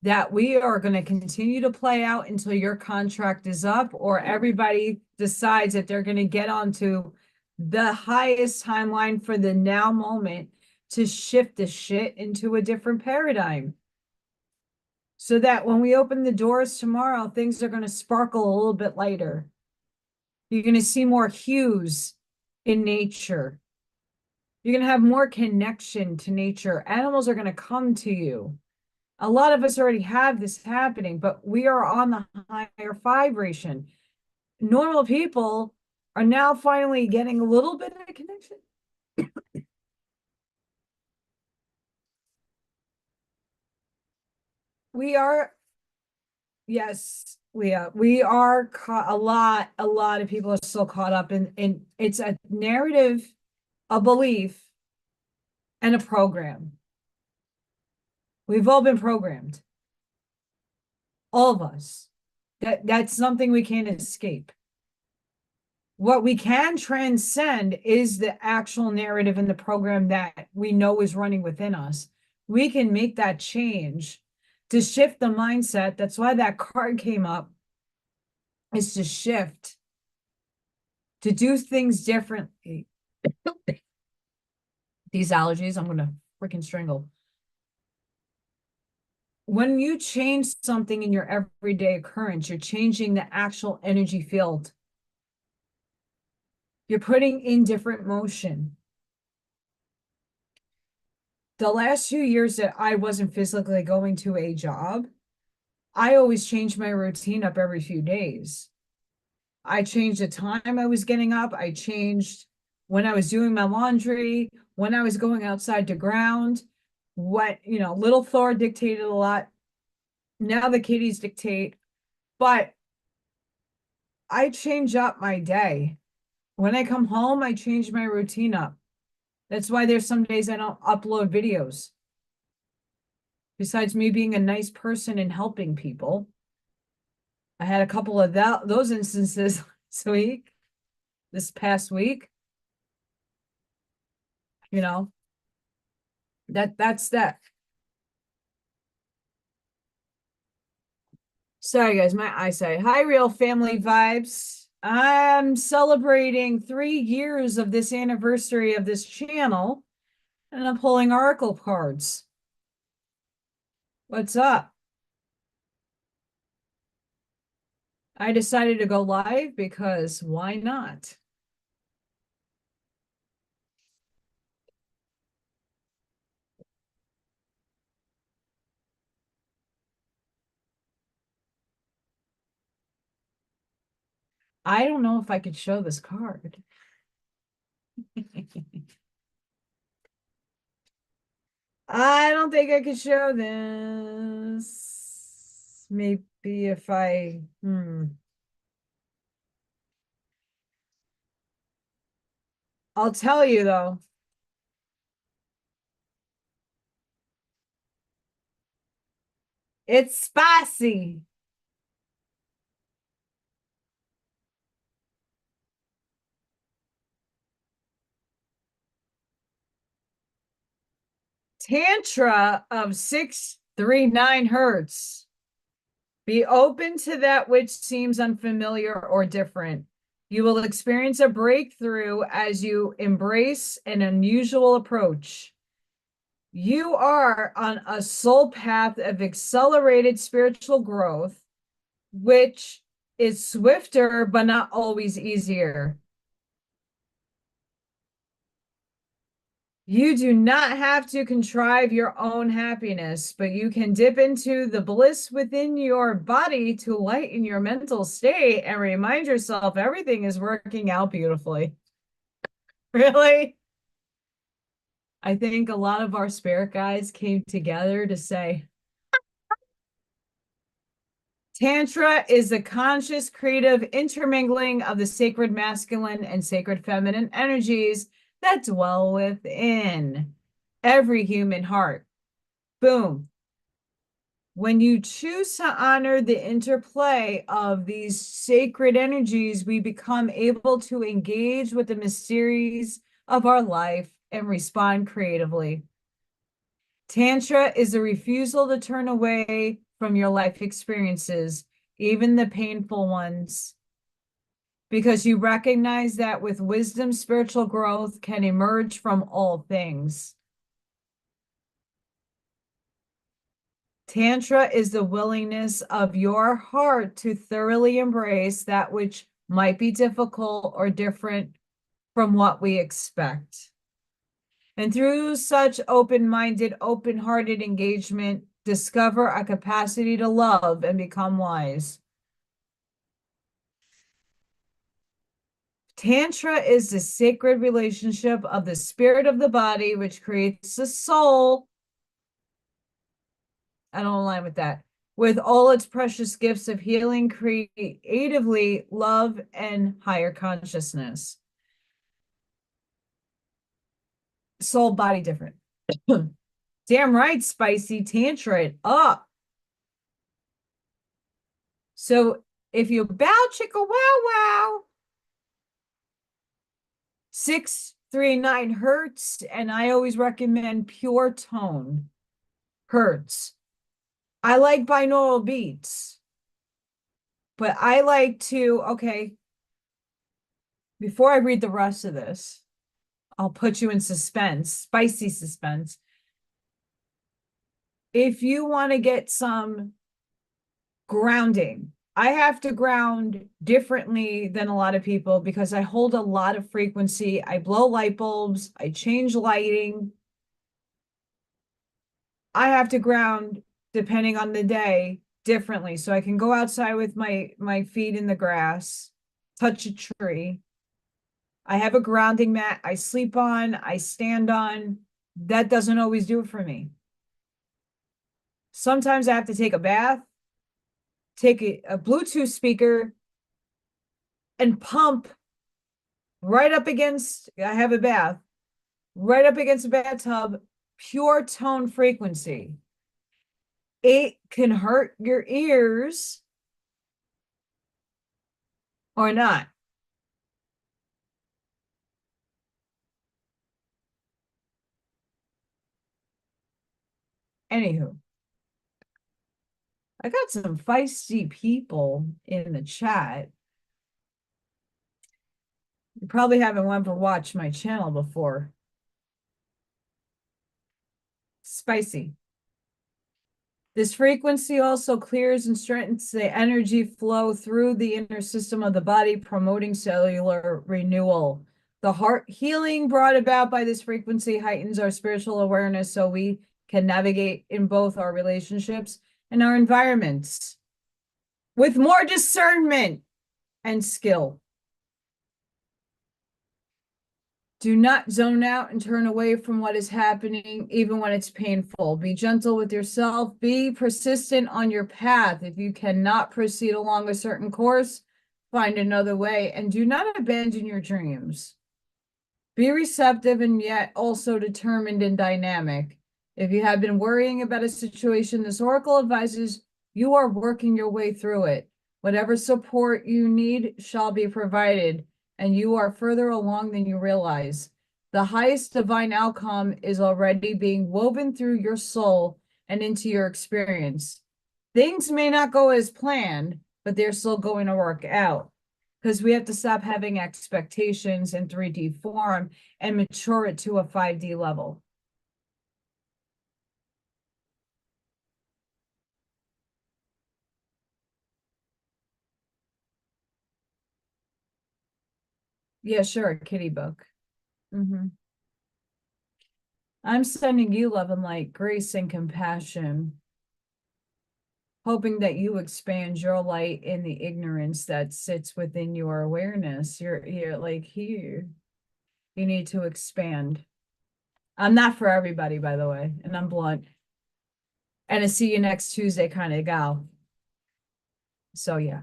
that we are going to continue to play out until your contract is up or everybody decides that they're going to get onto the highest timeline for the now moment to shift the shit into a different paradigm. So that when we open the doors tomorrow, things are going to sparkle a little bit lighter. You're going to see more hues in nature. You're going to have more connection to nature. Animals are going to come to you. A lot of us already have this happening, but we are on the higher vibration. Normal people are now finally getting a little bit of a connection. We are, yes, we are caught, a lot of people are still caught up in it's a narrative, a belief, and a program. We've all been programmed. All of us. That's something we can't escape. What we can transcend is the actual narrative and the program that we know is running within us. We can make that change to shift the mindset. That's why that card came up, is to shift, to do things differently. These allergies, I'm going to freaking strangle. When you change something in your everyday occurrence, you're changing the actual energy field. You're putting in different motion. The last few years that I wasn't physically going to a job, I always changed my routine up every few days. I changed the time I was getting up. I changed when I was doing my laundry, when I was going outside to ground. Little Thor dictated a lot. Now the kitties dictate. But I change up my day. When I come home, I change my routine up. That's why there's some days I don't upload videos. besides me being a nice person and helping people. I had a couple of those instances this past week, you know, that's that. Sorry, guys, my eyesight. Hi, real family vibes. I'm celebrating 3 years of this anniversary of this channel, and I'm pulling oracle cards. What's up? I decided to go live because why not? I don't know if I could show this card. I don't think I could show this. Maybe if I'll tell you though. It's spicy. Tantra of 639 hertz. Be open to that which seems unfamiliar or different. You will experience a breakthrough as you embrace an unusual approach. You are on a soul path of accelerated spiritual growth, which is swifter but not always easier. You do not have to contrive your own happiness, but you can dip into the bliss within your body to lighten your mental state and remind yourself everything is working out beautifully. Really? I think a lot of our spirit guides came together to say, Tantra is the conscious, creative intermingling of the sacred masculine and sacred feminine energies that dwell within every human heart. Boom. When you choose to honor the interplay of these sacred energies, we become able to engage with the mysteries of our life and respond creatively. Tantra is a refusal to turn away from your life experiences, even the painful ones, because you recognize that with wisdom, spiritual growth can emerge from all things. Tantra is the willingness of your heart to thoroughly embrace that which might be difficult or different from what we expect. And through such open-minded, open-hearted engagement, discover a capacity to love and become wise. Tantra is the sacred relationship of the spirit of the body, which creates the soul. I don't align with that. With all its precious gifts of healing, creatively, love, and higher consciousness. Soul, body, different. Damn right, spicy Tantra it up. So if you bow chicka wow wow, 639 hertz, and I always recommend pure tone hertz. I like binaural beats, but I like to, okay, before I read the rest of this, I'll put you in suspense, spicy suspense. If you want to get some grounding, I have to ground differently than a lot of people because I hold a lot of frequency. I blow light bulbs, I change lighting. I have to ground depending on the day differently. So I can go outside with my feet in the grass, touch a tree. I have a grounding mat I sleep on, I stand on. That doesn't always do it for me. Sometimes I have to take a bath, take a Bluetooth speaker, and pump right up against, I have a bath, right up against a bathtub, pure tone frequency. it can hurt your ears or not. Anywho, I got some feisty people in the chat. You probably haven't watched my channel before. Spicy. This frequency also clears and strengthens the energy flow through the inner system of the body, promoting cellular renewal. The heart healing brought about by this frequency heightens our spiritual awareness so we can navigate in both our relationships and our environments with more discernment and skill. Do not zone out and turn away from what is happening, even when it's painful. Be gentle with yourself. Be persistent on your path. If you cannot proceed along a certain course, find another way, and do not abandon your dreams. Be receptive and yet also determined and dynamic. If you have been worrying about a situation, this oracle advises you are working your way through it. Whatever support you need shall be provided, and you are further along than you realize. The highest divine outcome is already being woven through your soul and into your experience. Things may not go as planned, but they're still going to work out, because we have to stop having expectations in 3D form and mature it to a 5D level. Yeah, sure, kitty book. I'm sending you love and light, grace and compassion, hoping that you expand your light in the ignorance that sits within your awareness. You're like here. You need to expand. I'm not for everybody, by the way, and I'm blunt. And a see you next Tuesday kind of gal. So yeah.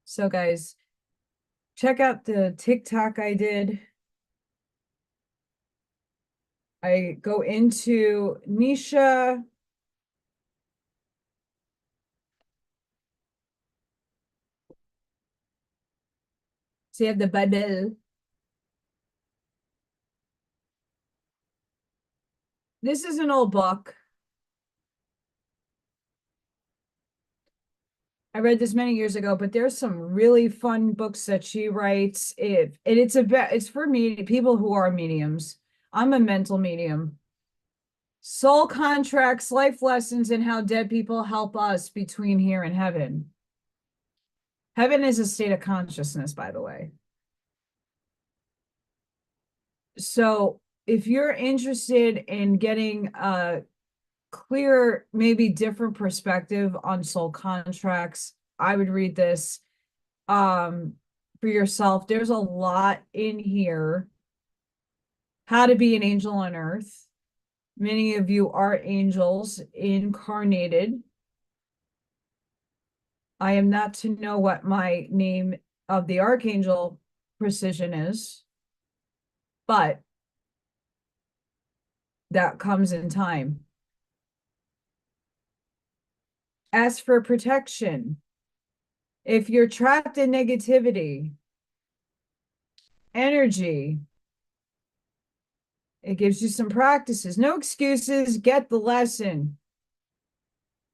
So guys, check out the TikTok I did. I go into Nisha. So you have the Bible. This is an old book. I read this many years ago, but there's some really fun books that she writes. It's for me, people who are mediums. I'm a mental medium. Soul contracts, life lessons, and how dead people help us between here and heaven. Heaven is a state of consciousness, by the way. So if you're interested in getting a clear, maybe different perspective on soul contracts, I would read this for yourself. There's a lot in here. How to be an angel on earth. Many of you are angels incarnated. I am not to know what my name of the archangel precision is, but that comes in time. Ask for protection. If you're trapped in negativity, energy, it gives you some practices. No excuses, get the lesson.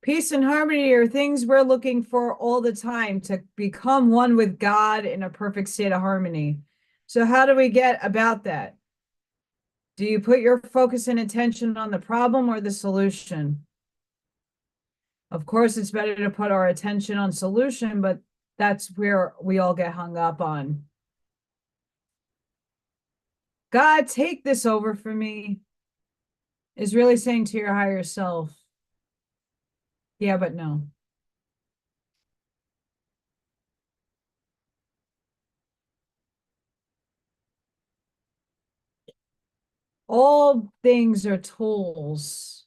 Peace and harmony are things we're looking for all the time to become one with God in a perfect state of harmony. So how do we get about that? Do you put your focus and attention on the problem or the solution? Of course, it's better to put our attention on solution, but that's where we all get hung up on. God, take this over for me, is really saying to your higher self, yeah, but no. All things are tools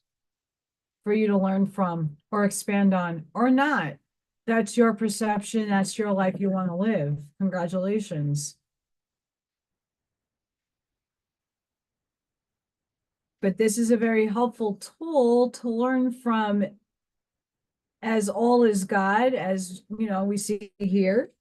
for you to learn from or expand on or not. That's your perception. That's your life you want to live. Congratulations. But this is a very helpful tool to learn from, as all is God, as you know, we see here.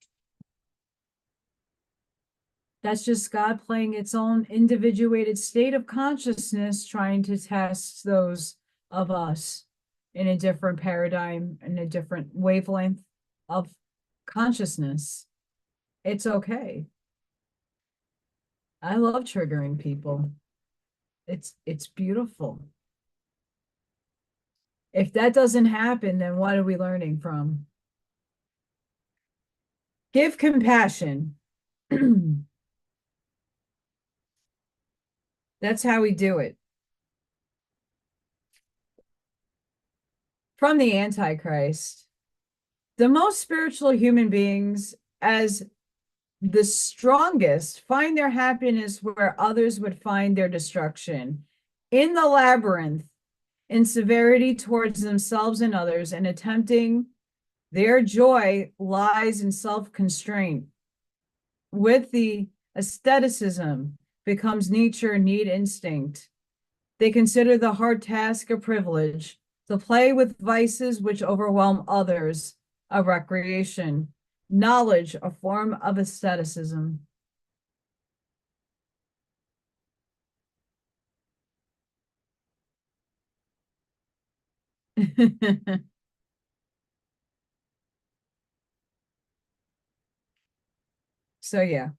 That's just God playing its own individuated state of consciousness, trying to test those of us in a different paradigm, in a different wavelength of consciousness. It's okay. I love triggering people. It's beautiful. If that doesn't happen, then what are we learning from? Give compassion. That's how we do it. From the Antichrist, the most spiritual human beings, as the strongest, find their happiness where others would find their destruction. In the labyrinth, in severity towards themselves and others, and attempting their joy lies in self-constraint. With the aestheticism becomes nature, need, instinct. They consider the hard task a privilege, to play with vices which overwhelm others, a recreation, knowledge, a form of aestheticism. So yeah.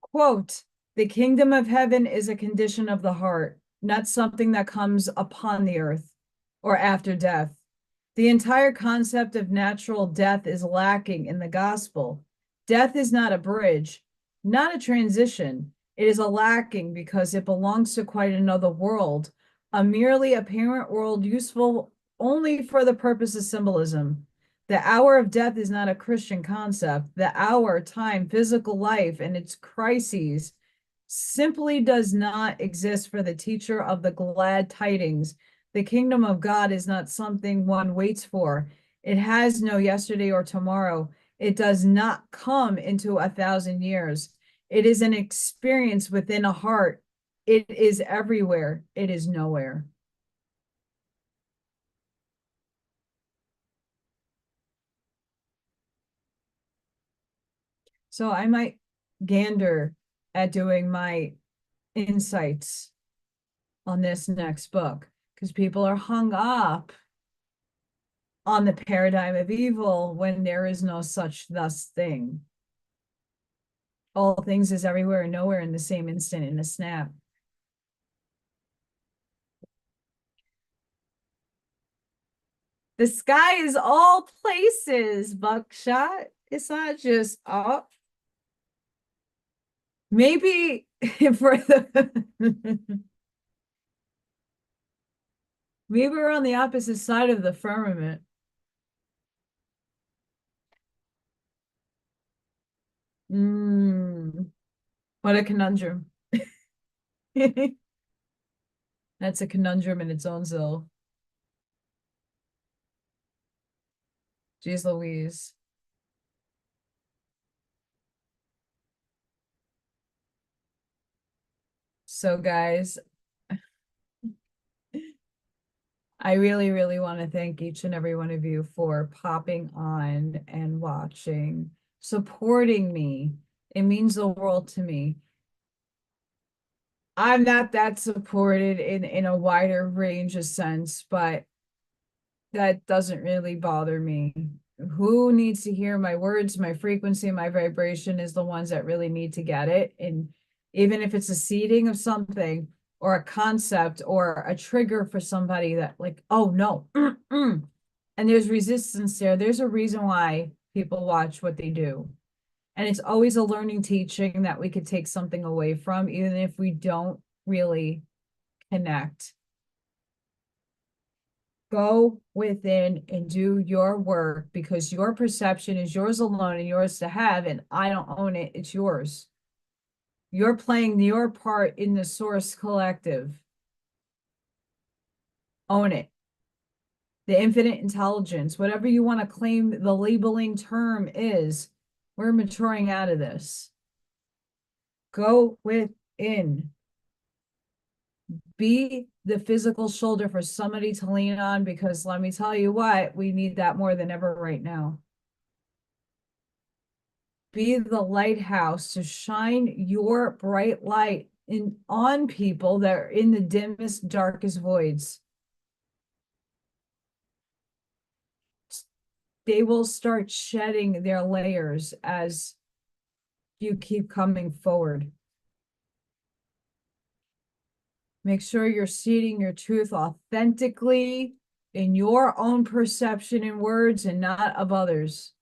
Quote, the kingdom of heaven is a condition of the heart, not something that comes upon the earth or after death. The entire concept of natural death is lacking in the gospel. Death is not a bridge, not a transition. It is a lacking because it belongs to quite another world, a merely apparent world useful only for the purpose of symbolism. The hour of death is not a Christian concept. The hour, time, physical life, and its crises simply does not exist for the teacher of the glad tidings. The kingdom of God is not something one waits for. It has no yesterday or tomorrow. It does not come into 1,000 years. It is an experience within a heart. It is everywhere. It is nowhere. So I might gander at doing my insights on this next book because people are hung up on the paradigm of evil when there is no such thus thing. All things is everywhere and nowhere in the same instant, in a snap. The sky is all places, Buckshot. It's not just up. Maybe for the maybe we're on the opposite side of the firmament. What a conundrum. That's a conundrum in its own self. Jeez Louise. So guys, I really, really want to thank each and every one of you for popping on and watching, supporting me. It means the world to me. I'm not that supported in a wider range of sense, but that doesn't really bother me. Who needs to hear my words, my frequency, my vibration is the ones that really need to get it. And even if it's a seeding of something or a concept or a trigger for somebody that like, oh no, and there's resistance there. There's a reason why people watch what they do. And it's always a learning teaching that we could take something away from, even if we don't really connect. Go within and do your work because your perception is yours alone and yours to have, and I don't own it. It's yours. You're playing your part in the source collective. Own it. the infinite intelligence, whatever you want to claim the labeling term is, we're maturing out of this. Go within. Be the physical shoulder for somebody to lean on, because let me tell you what, we need that more than ever right now. Be the lighthouse to shine your bright light on people that are in the dimmest, darkest voids. They will start shedding their layers as you keep coming forward. Make sure you're seeding your truth authentically in your own perception and words and not of others.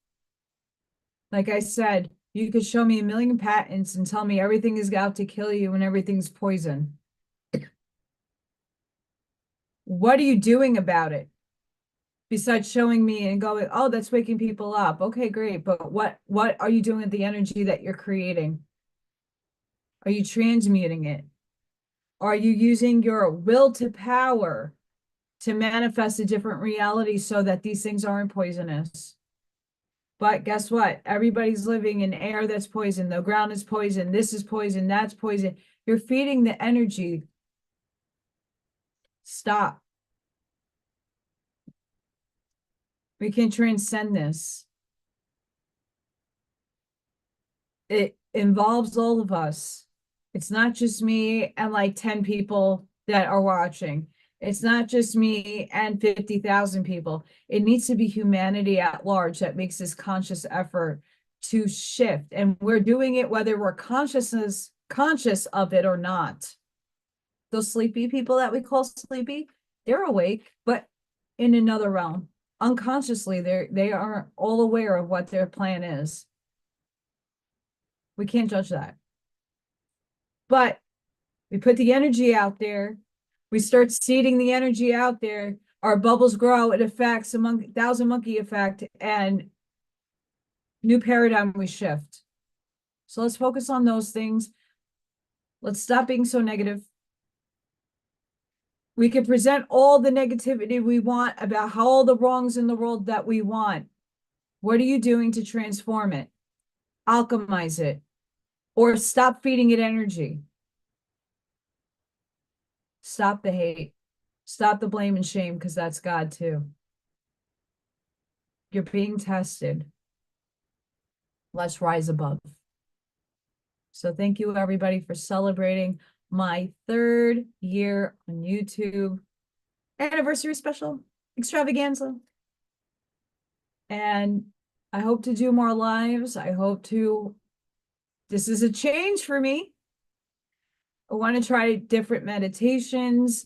Like I said, you could show me a million patents and tell me everything is out to kill you and everything's poison. What are you doing about it? Besides showing me and going, oh, that's waking people up. Okay, great. But what are you doing with the energy that you're creating? Are you transmuting it? Are you using your will to power to manifest a different reality so that these things aren't poisonous? But guess what? Everybody's living in air that's poison. The ground is poison. This is poison. That's poison. You're feeding the energy. Stop. We can transcend this. It involves all of us. It's not just me and like 10 people that are watching. It's not just me and 50,000 people. It needs to be humanity at large that makes this conscious effort to shift. And we're doing it whether we're conscious of it or not. Those sleepy people that we call sleepy, they're awake, but in another realm. Unconsciously, they are all aware of what their plan is. We can't judge that. But we put the energy out there. We start seeding the energy out there. Our bubbles grow. It affects a thousand monkey effect, and new paradigm we shift. So let's focus on those things. Let's stop being so negative. We can present all the negativity we want about how all the wrongs in the world that we want. What are you doing to transform it? Alchemize it, or stop feeding it energy. Stop the hate. Stop the blame and shame, because that's God too. You're being tested. Let's rise above. So thank you, everybody, for celebrating my 3rd year on YouTube anniversary special extravaganza. And I hope to do more lives. This is a change for me. I want to try different meditations.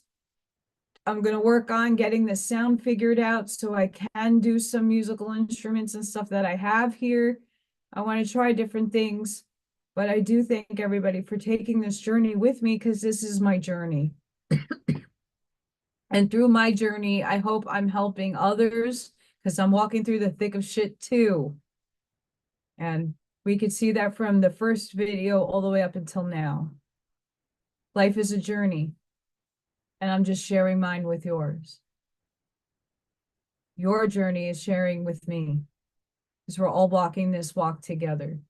I'm going to work on getting the sound figured out so I can do some musical instruments and stuff that I have here. I want to try different things, but I do thank everybody for taking this journey with me, because this is my journey. And through my journey, I hope I'm helping others, because I'm walking through the thick of shit too. And we could see that from the first video all the way up until now. Life is a journey. And I'm just sharing mine with yours. Your journey is sharing with me, because we're all walking this walk together.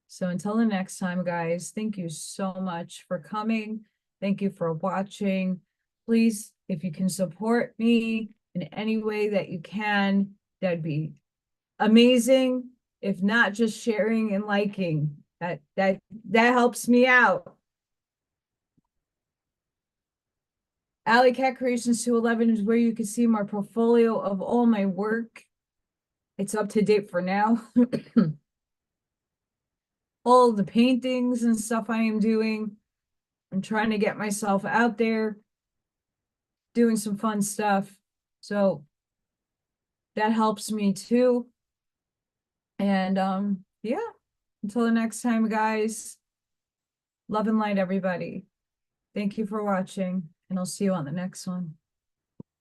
So until the next time, guys, thank you so much for coming. Thank you for watching. Please, if you can support me in any way that you can, that'd be amazing. If not, just sharing and liking. That helps me out. Alley Cat Creations 211 is where you can see my portfolio of all my work. It's up to date for now. All the paintings and stuff I am doing. I'm trying to get myself out there, doing some fun stuff. So that helps me too. And yeah, until the next time, guys, love and light, everybody. Thank you for watching, and I'll see you on the next one.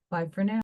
Bye for now.